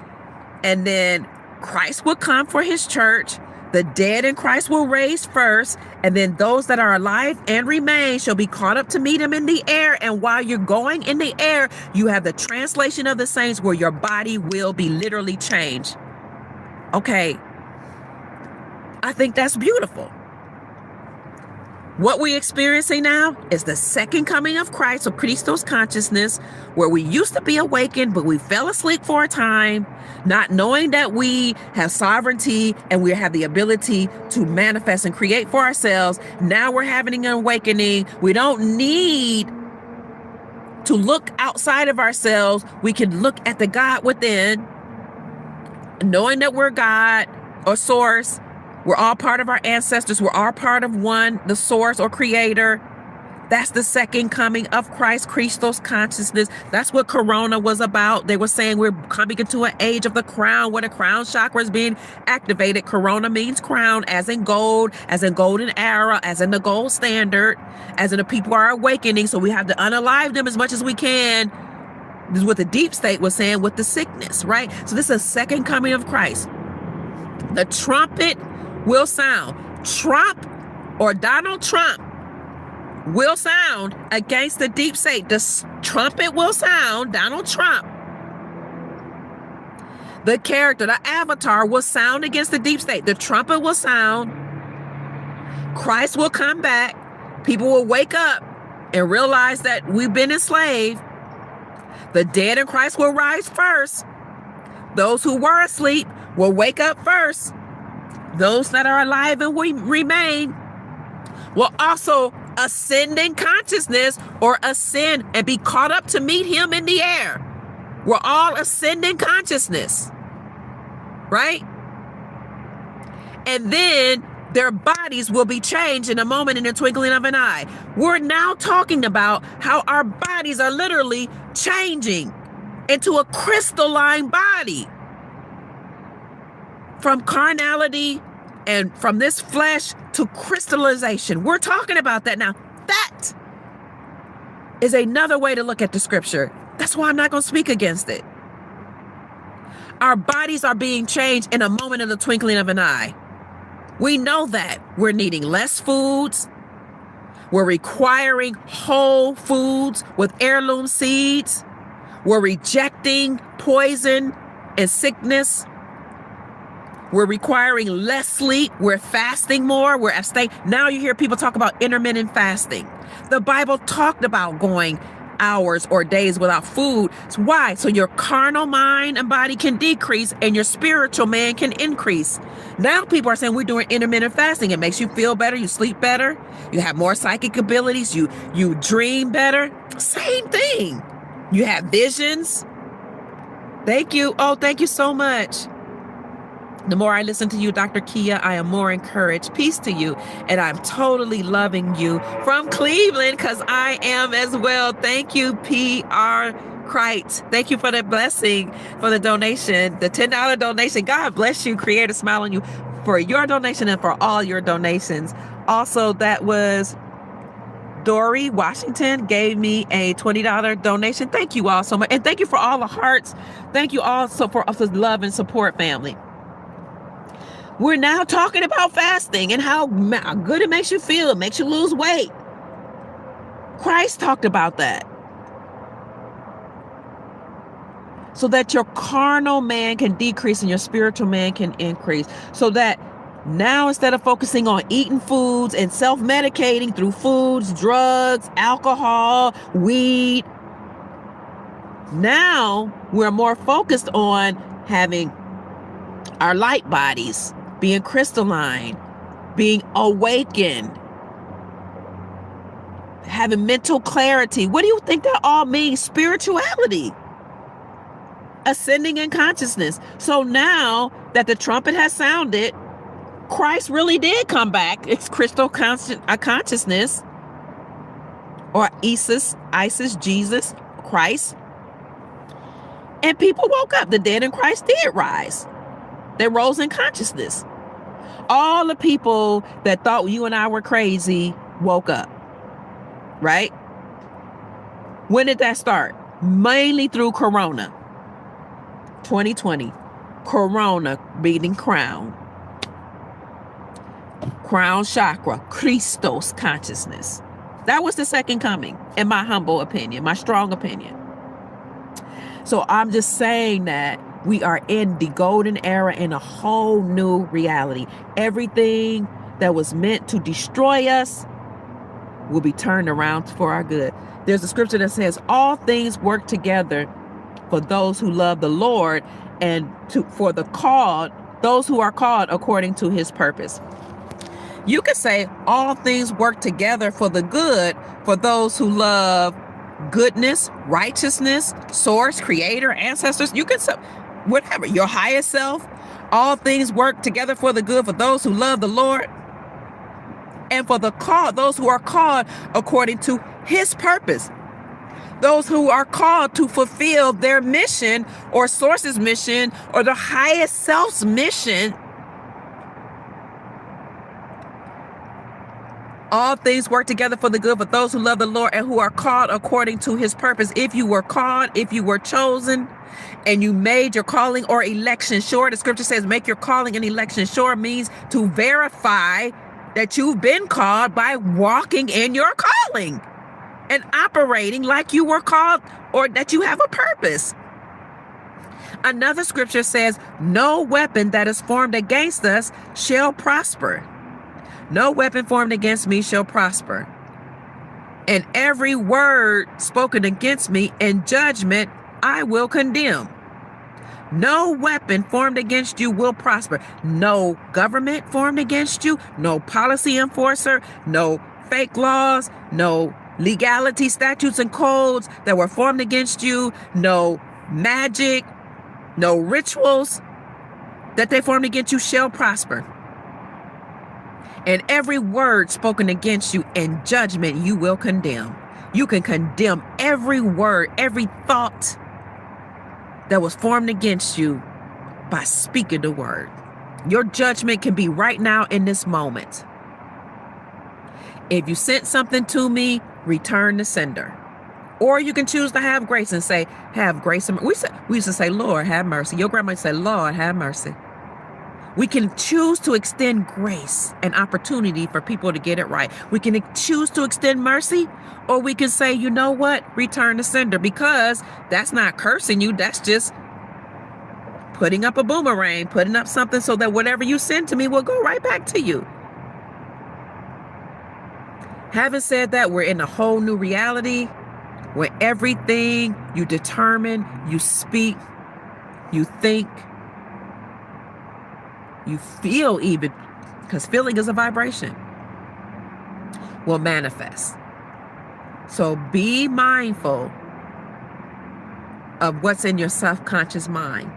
Speaker 1: and then Christ will come for his church. The dead in Christ will raise first, and then those that are alive and remain shall be caught up to meet him in the air. And while you're going in the air, you have the translation of the saints, where your body will be literally changed. Okay. I think that's beautiful. What we're experiencing now is the second coming of Christ, or Christos consciousness, where we used to be awakened, but we fell asleep for a time, not knowing that we have sovereignty and we have the ability to manifest and create for ourselves. Now we're having an awakening. We don't need to look outside of ourselves. We can look at the God within, knowing that we're God or source. We're all part of our ancestors. We're all part of one, the source or creator. That's the second coming of Christ, Christos consciousness. That's what Corona was about. They were saying we're coming into an age of the crown, where the crown chakra is being activated. Corona means crown, as in gold, as in golden era, as in the gold standard, as in the people are awakening. So we have to unalive them as much as we can. This is what the deep state was saying with the sickness, right? So this is a second coming of Christ. The trumpet will sound. Trump, or Donald Trump, will sound against the deep state. The trumpet will sound. Donald Trump, the character, the avatar, will sound against the deep state. The trumpet will sound. Christ will come back. People will wake up and realize that we've been enslaved. The dead in Christ will rise first. Those who were asleep will wake up first. Those that are alive and we remain will also ascend in consciousness, or ascend and be caught up to meet him in the air. We're all ascending consciousness, right? And then Their bodies will be changed in a moment, in the twinkling of an eye. We're now talking about how our bodies are literally changing into a crystalline body. From carnality and from this flesh to crystallization. We're talking about that now. That is another way to look at the scripture. That's why I'm not going to speak against it. Our bodies are being changed in a moment of the twinkling of an eye. We know that we're needing less foods. We're requiring whole foods with heirloom seeds. We're rejecting poison and sickness. We're requiring less sleep. We're fasting more. We're abstaining. Now you hear people talk about intermittent fasting. The Bible talked about going hours or days without food. So why? So your carnal mind and body can decrease and your spiritual man can increase. Now people are saying we're doing intermittent fasting. It makes you feel better. You sleep better. You have more psychic abilities. You dream better. Same thing. You have visions. Thank you. Oh, thank you so much. The more I listen to you, Dr. Kia, I am more encouraged. Peace to you. And I'm totally loving you from Cleveland because I am as well. Thank you, P.R. Crite. Thank you for the blessing, for the donation, the $10 donation. God bless you. Create a smile on you for your donation and for all your donations. Also, that was Dory Washington gave me a $20 donation. Thank you all so much. And thank you for all the hearts. Thank you all for love and support, family. We're now talking about fasting and how good it makes you feel. It makes you lose weight. Christ talked about that. So that your carnal man can decrease and your spiritual man can increase. So that now instead of focusing on eating foods and self-medicating through foods, drugs, alcohol, weed, now we're more focused on having our light bodies being crystalline, being awakened, having mental clarity. What do you think that all means? Spirituality, ascending in consciousness. So now that the trumpet has sounded, Christ really did come back. It's crystal consciousness, or Isis, Jesus, Christ. And people woke up. The dead in Christ did rise. They rose in consciousness. All the people that thought you and I were crazy woke up, right? When did that start? Mainly through Corona. 2020. Corona beating crown. Crown chakra. Christos consciousness. That was the second coming, in my humble opinion, my strong opinion. So I'm just saying that we are in the golden era in a whole new reality. Everything that was meant to destroy us will be turned around for our good. There's a scripture that says all things work together for those who love the Lord and for the called, those who are called according to his purpose. You could say all things work together for the good for those who love goodness, righteousness, source, creator, ancestors. You can say whatever, your highest self. All things work together for the good for those who love the Lord and for the called, those who are called according to his purpose. Those who are called to fulfill their mission or source's mission or the highest self's mission. All things work together for the good for those who love the Lord and who are called according to his purpose. If you were called, if you were chosen, and you made your calling or election sure, the scripture says make your calling and election sure means to verify that you've been called by walking in your calling and operating like you were called or that you have a purpose. Another scripture says, no weapon that is formed against us shall prosper. No weapon formed against me shall prosper. And every word spoken against me in judgment, I will condemn. No weapon formed against you will prosper. No government formed against you. No policy enforcer. No fake laws. No legality, statutes, and codes that were formed against you. No magic. No rituals that they formed against you shall prosper. And every word spoken against you in judgment, you will condemn. You can condemn every word, every thought that was formed against you by speaking the word. Your judgment can be right now in this moment. If you sent something to me, return the sender. Or you can choose to have grace and say, have grace. We used to say, Lord, have mercy. Your grandma said, Lord, have mercy. We can choose to extend grace and opportunity for people to get it right. We can choose to extend mercy, or we can say, you know what? Return the sender, because that's not cursing you. That's just putting up a boomerang, putting up something so that whatever you send to me will go right back to you. Having said that, we're in a whole new reality where everything you determine, you speak, you think, you feel, even, because feeling is a vibration, will manifest. So be mindful of what's in your subconscious mind.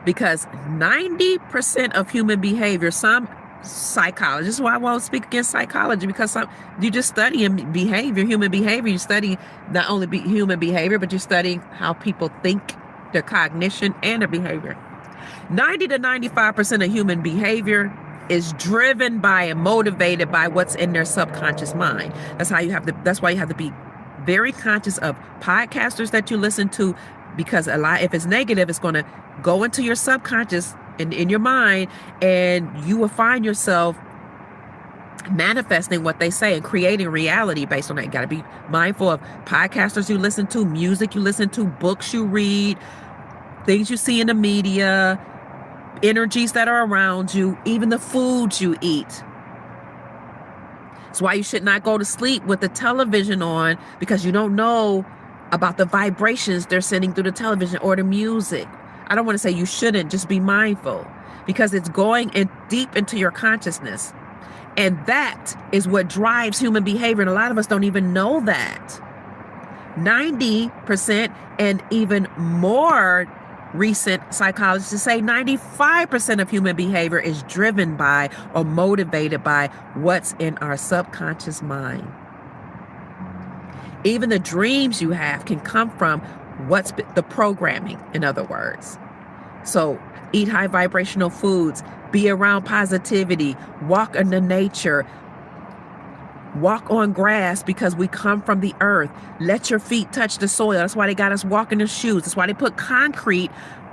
Speaker 1: Because 90% of human behavior, some psychologists, why I won't speak against psychology, because you just studying behavior, human behavior. You're studying not only human behavior, but you're studying how people think, their cognition, and their behavior. 90 to 95% of human behavior is driven by and motivated by what's in their subconscious mind. That's why you have to be very conscious of podcasters that you listen to, because if it's negative, it's going to go into your subconscious in your mind, and you will find yourself manifesting what they say and creating reality based on that. You got to be mindful of podcasters you listen to, music you listen to, books you read, things you see in the media, energies that are around you, even the foods you eat. That's why you should not go to sleep with the television on, because you don't know about the vibrations they're sending through the television or the music. I don't want to say you shouldn't, just be mindful, because it's going in deep into your consciousness. And that is what drives human behavior. And a lot of us don't even know that. 90% and even more recent psychologists say 95% of human behavior is driven by or motivated by what's in our subconscious mind. Even the dreams you have can come from what's the programming, in other words. So eat high vibrational foods, be around positivity, walk in the nature, walk on grass, because we come from the earth. Let your feet touch the soil. That's why they got us walking in shoes. That's why they put concrete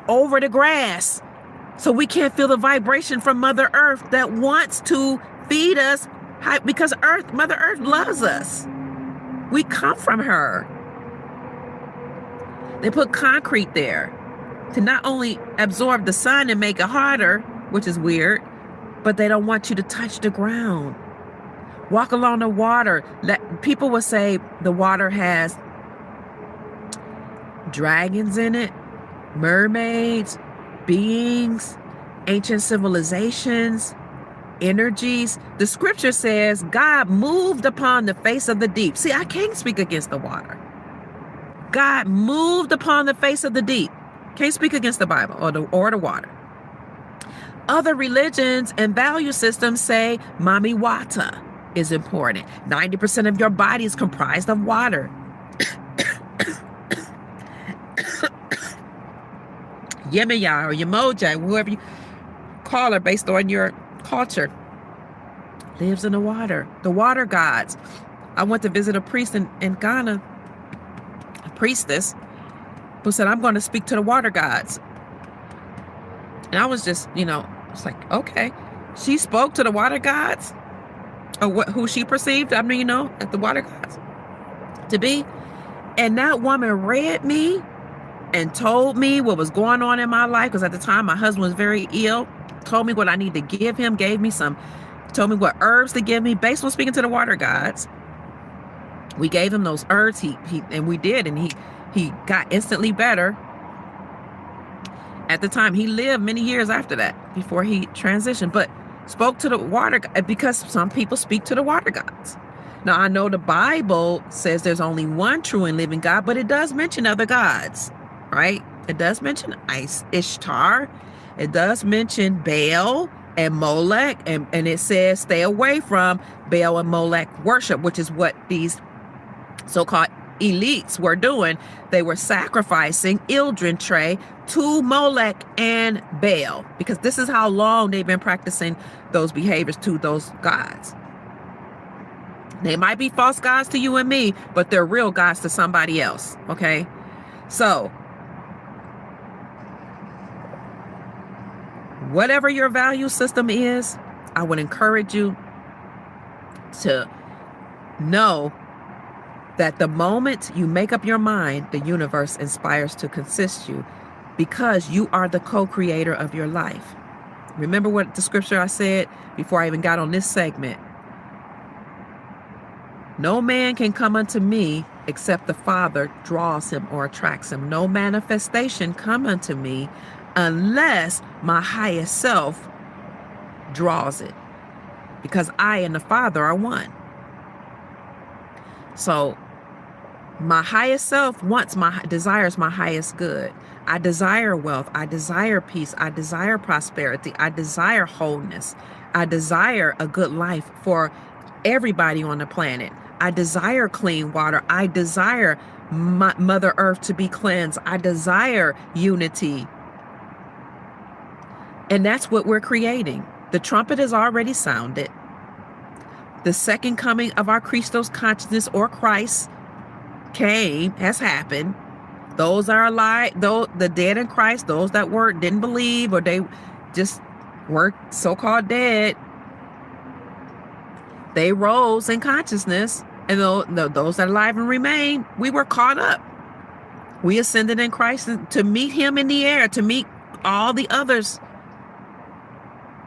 Speaker 1: over the grass, so we can't feel the vibration from Mother Earth that wants to feed us, because Mother Earth loves us. We come from her. They put concrete there to not only absorb the sun and make it harder, which is weird, but they don't want you to touch the ground. Walk along the water. People will say the water has dragons in it, mermaids, beings, ancient civilizations, energies. The scripture says God moved upon the face of the deep. See, I can't speak against the water. God moved upon the face of the deep. Can't speak against the Bible or the water. Other religions and value systems say Mami Wata is important. 90% of your body is comprised of water. Yemaya or Yemoja, whoever you call her based on your culture, lives in the water. The water gods. I went to visit a priest in Ghana, a priestess, who said, I'm going to speak to the water gods. And I was just, it's like, okay. She spoke to the water gods, or who she perceived, at the water gods to be. And that woman read me and told me what was going on in my life, because at the time my husband was very ill, told me what I need to give him, told me what herbs to give me based on speaking to the water gods. We gave him those herbs, and we did, and he got instantly better. At the time, he lived many years after that, before he transitioned, but spoke to the water, because some people speak to the water gods. Now, I know the Bible says there's only one true and living God, but it does mention other gods, right? It does mention Ishtar. It does mention Baal. and Molech, and it says stay away from Baal and Molech worship, which is what these so-called elites were doing. They were sacrificing Ildren to Molech and Baal, because this is how long they've been practicing those behaviors to those gods. They might be false gods to you and me, but they're real gods to somebody else, okay? So, whatever your value system is, I would encourage you to know that the moment you make up your mind, the universe inspires to consist you, because you are the co-creator of your life. Remember what the scripture I said before I even got on this segment? No man can come unto me except the Father draws him or attracts him. No manifestation come unto me unless my highest self draws it, because I and the Father are one. So my highest self desires my highest good. I desire wealth. I desire peace. I desire prosperity. I desire wholeness. I desire a good life for everybody on the planet. I desire clean water. I desire Mother Earth to be cleansed. I desire unity. And that's what we're creating. The trumpet has already sounded. The second coming of our Christos consciousness, or Christ, has happened. Those are alive, those the dead in Christ, those that didn't believe, or they just were so-called dead, they rose in consciousness. And those that are alive and remain, we were caught up. We ascended in Christ to meet him in the air, to meet all the others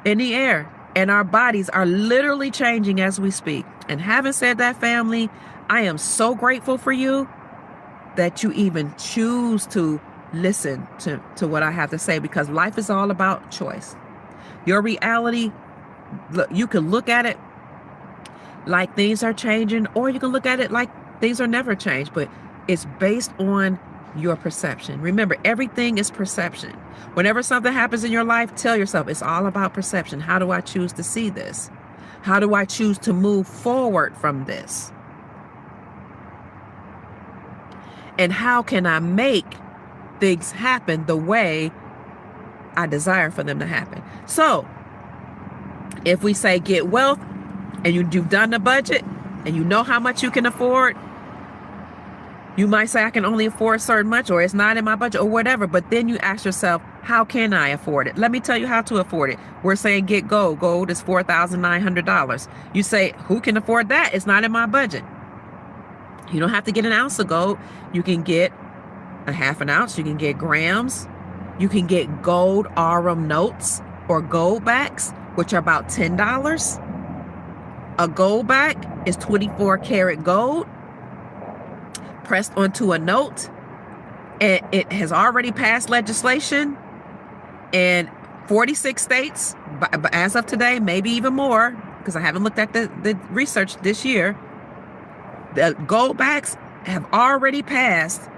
Speaker 1: in the air. And our bodies are literally changing as we speak. And having said that, family, I am so grateful for you that you even choose to listen to what I have to say, because life is all about choice. Your reality, look, you can look at it like things are changing, or you can look at it like things are never changed, but it's based on your perception. Remember, everything is perception. Whenever something happens in your life, tell yourself it's all about perception. How do I choose to see this? How do I choose to move forward from this? And how can I make things happen the way I desire for them to happen? So, if we say get wealth, and you've done the budget, and you know how much you can afford, you might say, I can only afford certain much, or it's not in my budget, or whatever. But then you ask yourself, how can I afford it? Let me tell you how to afford it. We're saying get gold. Gold is $4,900. You say, who can afford that? It's not in my budget. You don't have to get an ounce of gold. You can get a half an ounce. You can get grams. You can get gold Arum notes or gold backs, which are about $10. A gold back is 24 karat gold pressed onto a note, and it has already passed legislation in 46 states as of today, maybe even more, because I haven't looked at the research this year. The gold backs have already passed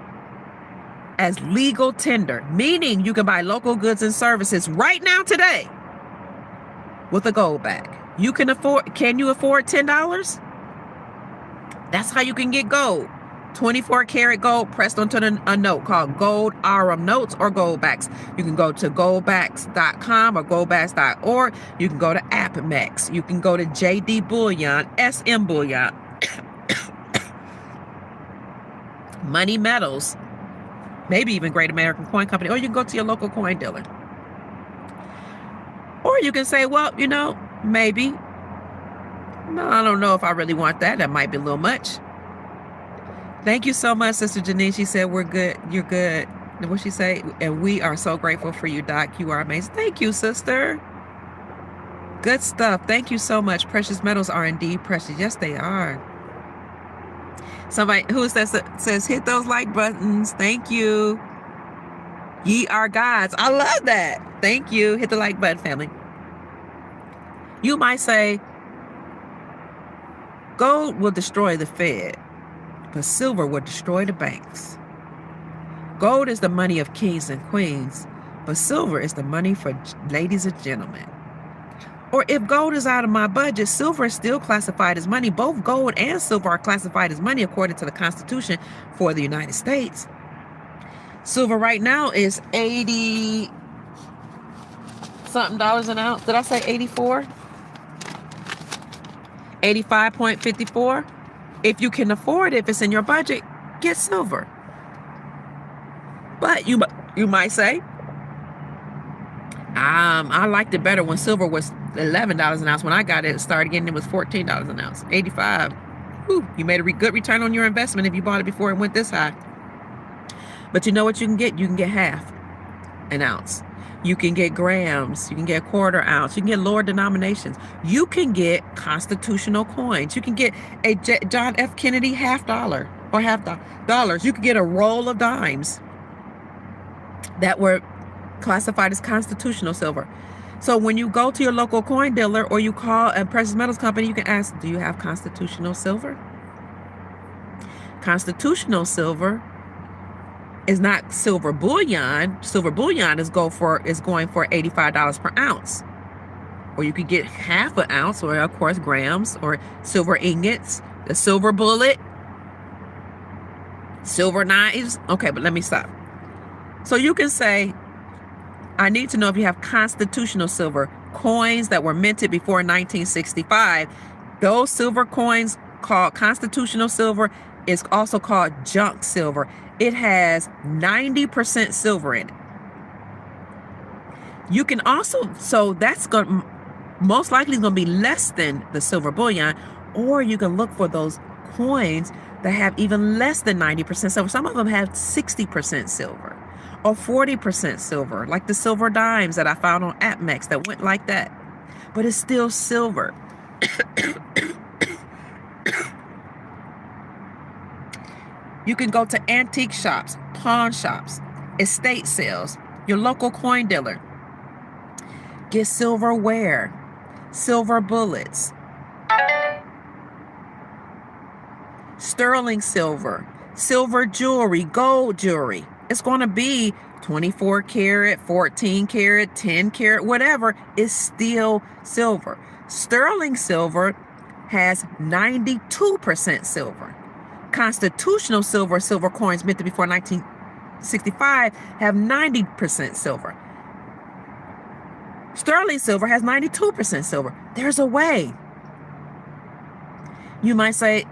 Speaker 1: as legal tender, meaning you can buy local goods and services right now today with a gold back. Can you afford $10? That's how you can get gold. 24 karat gold pressed onto a note called gold Arum notes or gold backs. You can go to goldbacks.com or goldbacks.org. You can go to AppMex. You can go to JD Bullion, SM Bullion, Money Metals, maybe even Great American Coin Company, or you can go to your local coin dealer. Or you can say, well, maybe. No, I don't know if I really want that. That might be a little much. Thank you so much, Sister Janine. She said, we're good. You're good. And what she say? And we are so grateful for you, Doc. You are amazing. Thank you, sister. Good stuff. Thank you so much. Precious metals are indeed precious. Yes, they are. Somebody who says hit those like buttons. Thank you. Ye are gods. I love that. Thank you. Hit the like button, family. You might say, gold will destroy the Fed, but silver will destroy the banks. Gold is the money of kings and queens, but silver is the money for ladies and gentlemen. Or if gold is out of my budget, silver is still classified as money. Both gold and silver are classified as money according to the Constitution for the United States. Silver right now is 80 something dollars an ounce. Did I say 84? 85.54. If you can afford it, if it's in your budget, get silver. But you might say, I liked it better when silver was $11 an ounce. When I got it, started getting it was $14 an ounce. 85. Whew, you made a good return on your investment if you bought it before it went this high. But you know what you can get? You can get half an ounce. You can get grams. You can get quarter ounce. You can get lower denominations. You can get constitutional coins. You can get a John F. Kennedy $50 or $50. You can get a roll of dimes that were classified as constitutional silver. So when you go to your local coin dealer or you call a precious metals company, you can ask, do you have constitutional silver? Constitutional silver is not silver bullion. Silver bullion is going for $85 per ounce. Or you could get half an ounce, or of course grams, or silver ingots, the silver bullet, silver knives. Okay, but let me stop. So you can say, I need to know if you have constitutional silver, coins that were minted before 1965. Those silver coins called constitutional silver is also called junk silver. It has 90% silver in it. You can also, so that's going most likely going to be less than the silver bullion, or you can look for those coins that have even less than 90% silver. Some of them have 60% silver or 40% silver, like the silver dimes that I found on AppMex that went like that, but it's still silver. You can go to antique shops, pawn shops, estate sales, your local coin dealer. Get silverware, silver bullets, sterling silver, silver jewelry, gold jewelry. It's going to be 24 karat, 14 karat, 10 karat, whatever, is still silver. Sterling silver has 92% silver. Constitutional silver, silver coins minted before 1965 have 90% silver. Sterling silver has 92% silver. There's a way. You might say,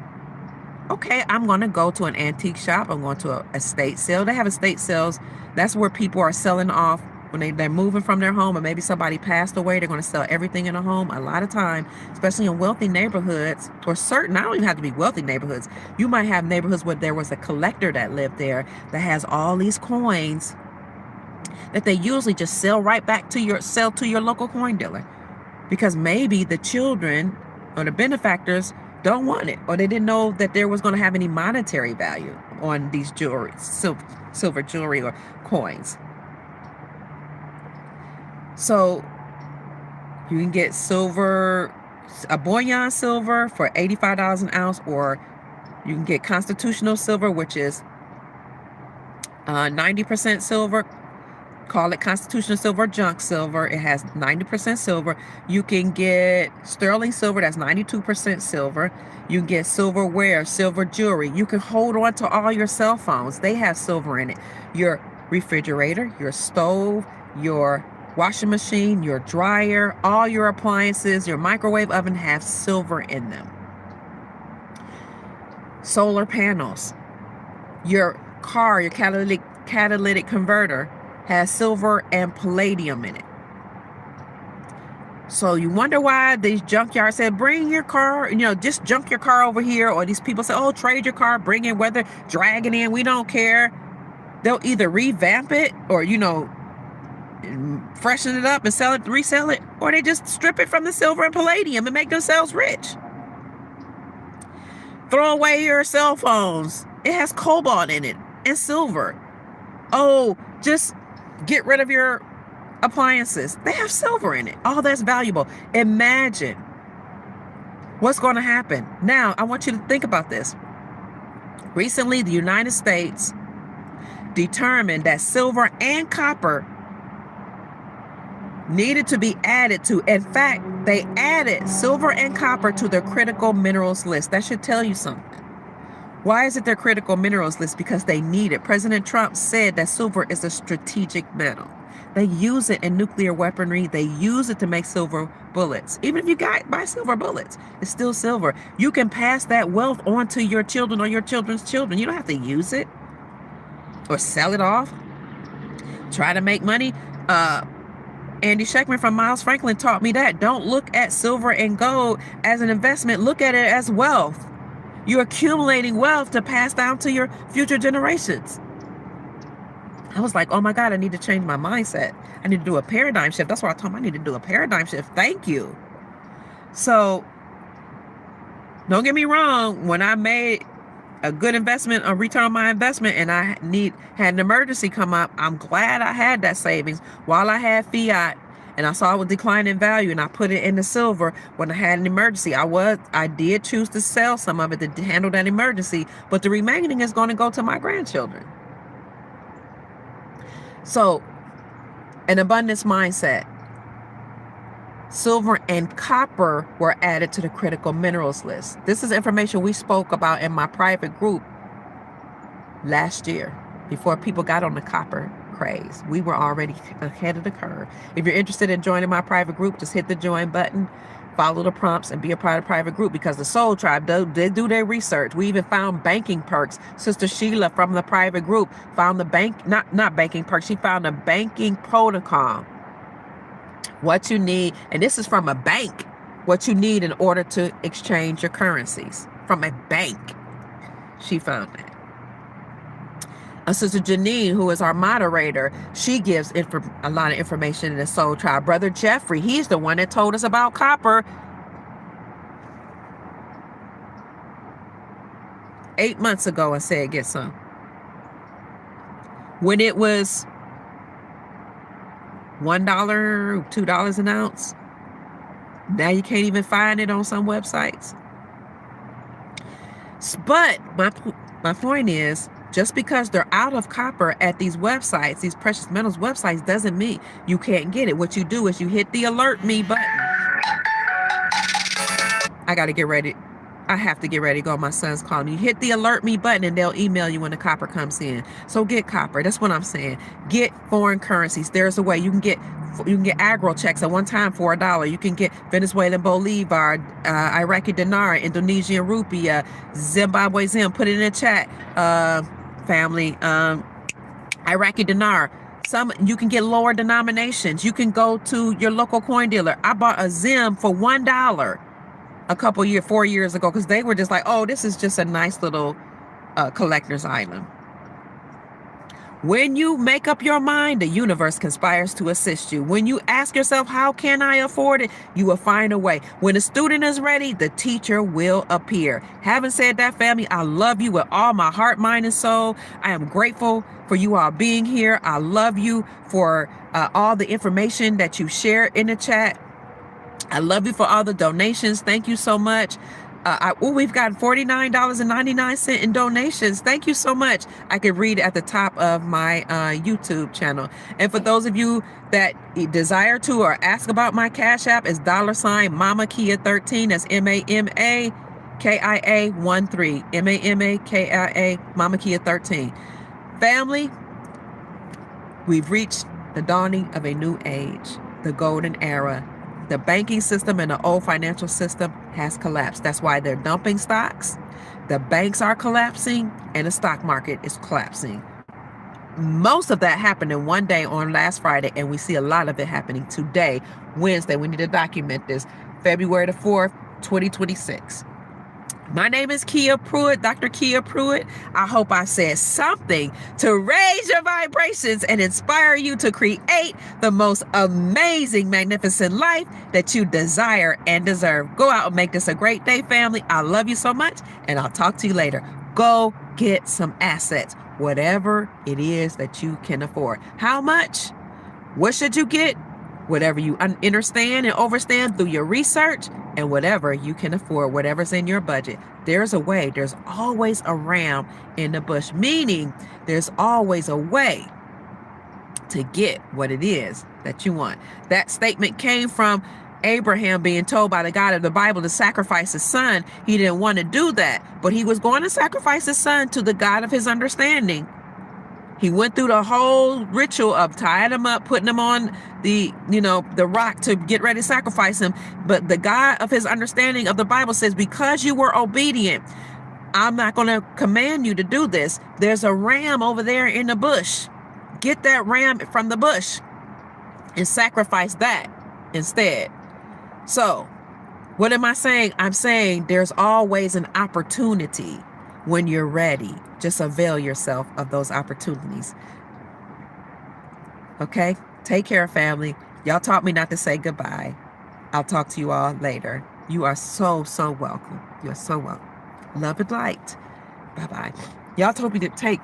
Speaker 1: okay, I'm going to go to an antique shop. I'm going to an estate sale. They have estate sales. That's where people are selling off when they're moving from their home, or maybe somebody passed away. They're going to sell everything in a home. A lot of time, especially in wealthy neighborhoods, or certain, I don't even have to be wealthy neighborhoods. You might have neighborhoods where there was a collector that lived there that has all these coins that they usually just sell right back to your local coin dealer, because maybe the children or the benefactors don't want it, or they didn't know that there was going to have any monetary value on these jewelry, silver jewelry or coins. So you can get silver, a bullion silver for $85 an ounce, or you can get constitutional silver, which is 90% silver. Call it constitutional silver, junk silver. It has 90% silver. You can get sterling silver, that's 92% silver. You can get silverware, silver jewelry. You can hold on to all your cell phones. They have silver in it. Your refrigerator, your stove, your washing machine, your dryer, all your appliances, your microwave oven have silver in them. Solar panels. Your car, your catalytic converter has silver and palladium in it. So you wonder why these junkyards said, bring your car, just junk your car over here. Or these people say, oh, trade your car, bring in, whether drag it in, we don't care. They'll either revamp it or, freshen it up and sell it, resell it, or they just strip it from the silver and palladium and make themselves rich. Throw away your cell phones. It has cobalt in it and silver. Oh, just get rid of your appliances. They have silver in it. All that's valuable. Imagine what's going to happen. Now, I want you to think about this. Recently, the United States determined that silver and copper needed to be added to. In fact, they added silver and copper to their critical minerals list. That should tell you something. Why is it their critical minerals list? Because they need it. President Trump said that silver is a strategic metal. They use it in nuclear weaponry. They use it to make silver bullets. Even if you buy silver bullets, it's still silver. You can pass that wealth on to your children or your children's children. You don't have to use it or sell it off. Try to make money. Andy Schectman from Miles Franklin taught me that. Don't look at silver and gold as an investment. Look at it as wealth. You're accumulating wealth to pass down to your future generations. I was like, oh my God, I need to change my mindset. I need to do a paradigm shift. That's why I told him I need to do a paradigm shift. Thank you. So don't get me wrong. When I made a good investment, a return on my investment, and I had an emergency come up, I'm glad I had that savings while I had fiat and I saw it would decline in value, and I put it in the silver when I had an emergency. I did choose to sell some of it to handle that emergency, but the remaining is going to go to my grandchildren. So, an abundance mindset. Silver and copper were added to the critical minerals list. This is information we spoke about in my private group last year before people got on the copper craze. We were already ahead of the curve. If you're interested in joining my private group, just hit the join button, follow the prompts, and be a part of the private group, because the Soul Tribe, they do their research. We even found banking perks. Sister Sheila from the private group found the not banking perks. She found a banking protocol. What you need, and this is from a bank, what you need in order to exchange your currencies from a bank. She found that. Sister Janine, who is our moderator, she gives a lot of information in the Soul Tribe. Brother Jeffrey, he's the one that told us about copper 8 months ago and said get some. When it was $1, $2 an ounce. Now you can't even find it on some websites. But my point is, just because they're out of copper at these websites, these precious metals websites, doesn't mean you can't get it. What you do is you hit the alert me button. I got to get ready. I have to get ready to go. My son's calling me. You hit the alert me button and they'll email you when the copper comes in. So get copper. That's what I'm saying. Get foreign currencies. There's a way. You can get aggro checks at one time for $1. You can get Venezuelan bolivar, Iraqi dinar, Indonesian rupiah, Zimbabwe zim. Put it in the chat, family. Iraqi dinar. You can get lower denominations. You can go to your local coin dealer. I bought a zim for $1 a 4 years ago, because they were just like, oh, this is just a nice little collector's item. When you make up your mind, the universe conspires to assist you. When you ask yourself, how can I afford it? You will find a way. When the student is ready, the teacher will appear. Having said that, family, I love you with all my heart, mind, and soul. I am grateful for you all being here. I love you for all the information that you share in the chat. I love you for all the donations. Thank you so much. We've got $49.99 in donations. Thank you so much. I could read at the top of my YouTube channel. And for those of you that desire to or ask about my Cash App, is $ Mama Kia 13. That's MAMAKIA 13. MAMAKIA Mama Kia 13. Family, we've reached the dawning of a new age, the golden era. The banking system and the old financial system has collapsed. That's why they're dumping stocks. The banks are collapsing and the stock market is collapsing. Most of that happened in one day on last Friday, and we see a lot of it happening today, Wednesday. We need to document this, February the 4th, 2026. My name is Kia Pruitt, Dr. Kia Pruitt. I hope I said something to raise your vibrations and inspire you to create the most amazing, magnificent life that you desire and deserve. Go out and make this a great day, family. I love you so much, and I'll talk to you later. Go get some assets, whatever it is that you can afford. How much? What should you get? Whatever you understand and overstand through your research, and whatever you can afford, whatever's in your budget. There's a way. There's always a ram in the bush, meaning there's always a way to get what it is that you want. That statement came from Abraham being told by the God of the Bible to sacrifice his son. He didn't want to do that, but he was going to sacrifice his son to the God of his understanding. He went through the whole ritual of tying him up, putting him on the rock to get ready to sacrifice him. But the God of his understanding of the Bible says, because you were obedient, I'm not going to command you to do this. There's a ram over there in the bush. Get that ram from the bush and sacrifice that instead. So what am I saying? I'm saying there's always an opportunity when you're ready. Just avail yourself of those opportunities. Okay? Take care, family. Y'all taught me not to say goodbye. I'll talk to you all later. You are so, so welcome. You are so welcome. Love and light. Bye-bye. Y'all told me to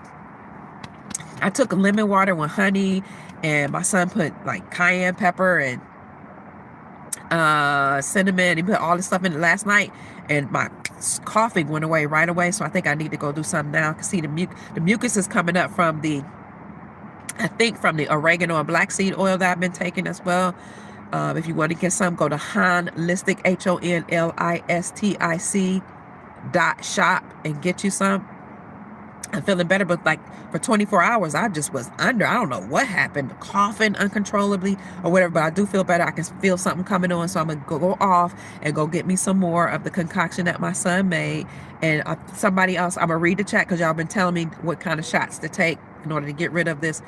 Speaker 1: I took lemon water with honey, and my son put like cayenne pepper and cinnamon. He put all this stuff in it last night, and my coughing went away right away. So I think I need to go do something now. I can see the mucus is coming up from the oregano and black seed oil that I've been taking as well. If you want to get some, go to Honlistic, HONLISTIC.shop and get you some. I'm feeling better, but like for 24 hours, I just was under. I don't know what happened, coughing uncontrollably or whatever, but I do feel better. I can feel something coming on. So I'm going to go off and go get me some more of the concoction that my son made. And somebody else, I'm going to read the chat because y'all been telling me what kind of shots to take in order to get rid of this.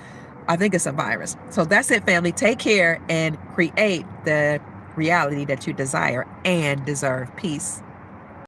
Speaker 1: I think it's a virus. So that's it, family. Take care and create the reality that you desire and deserve. Peace.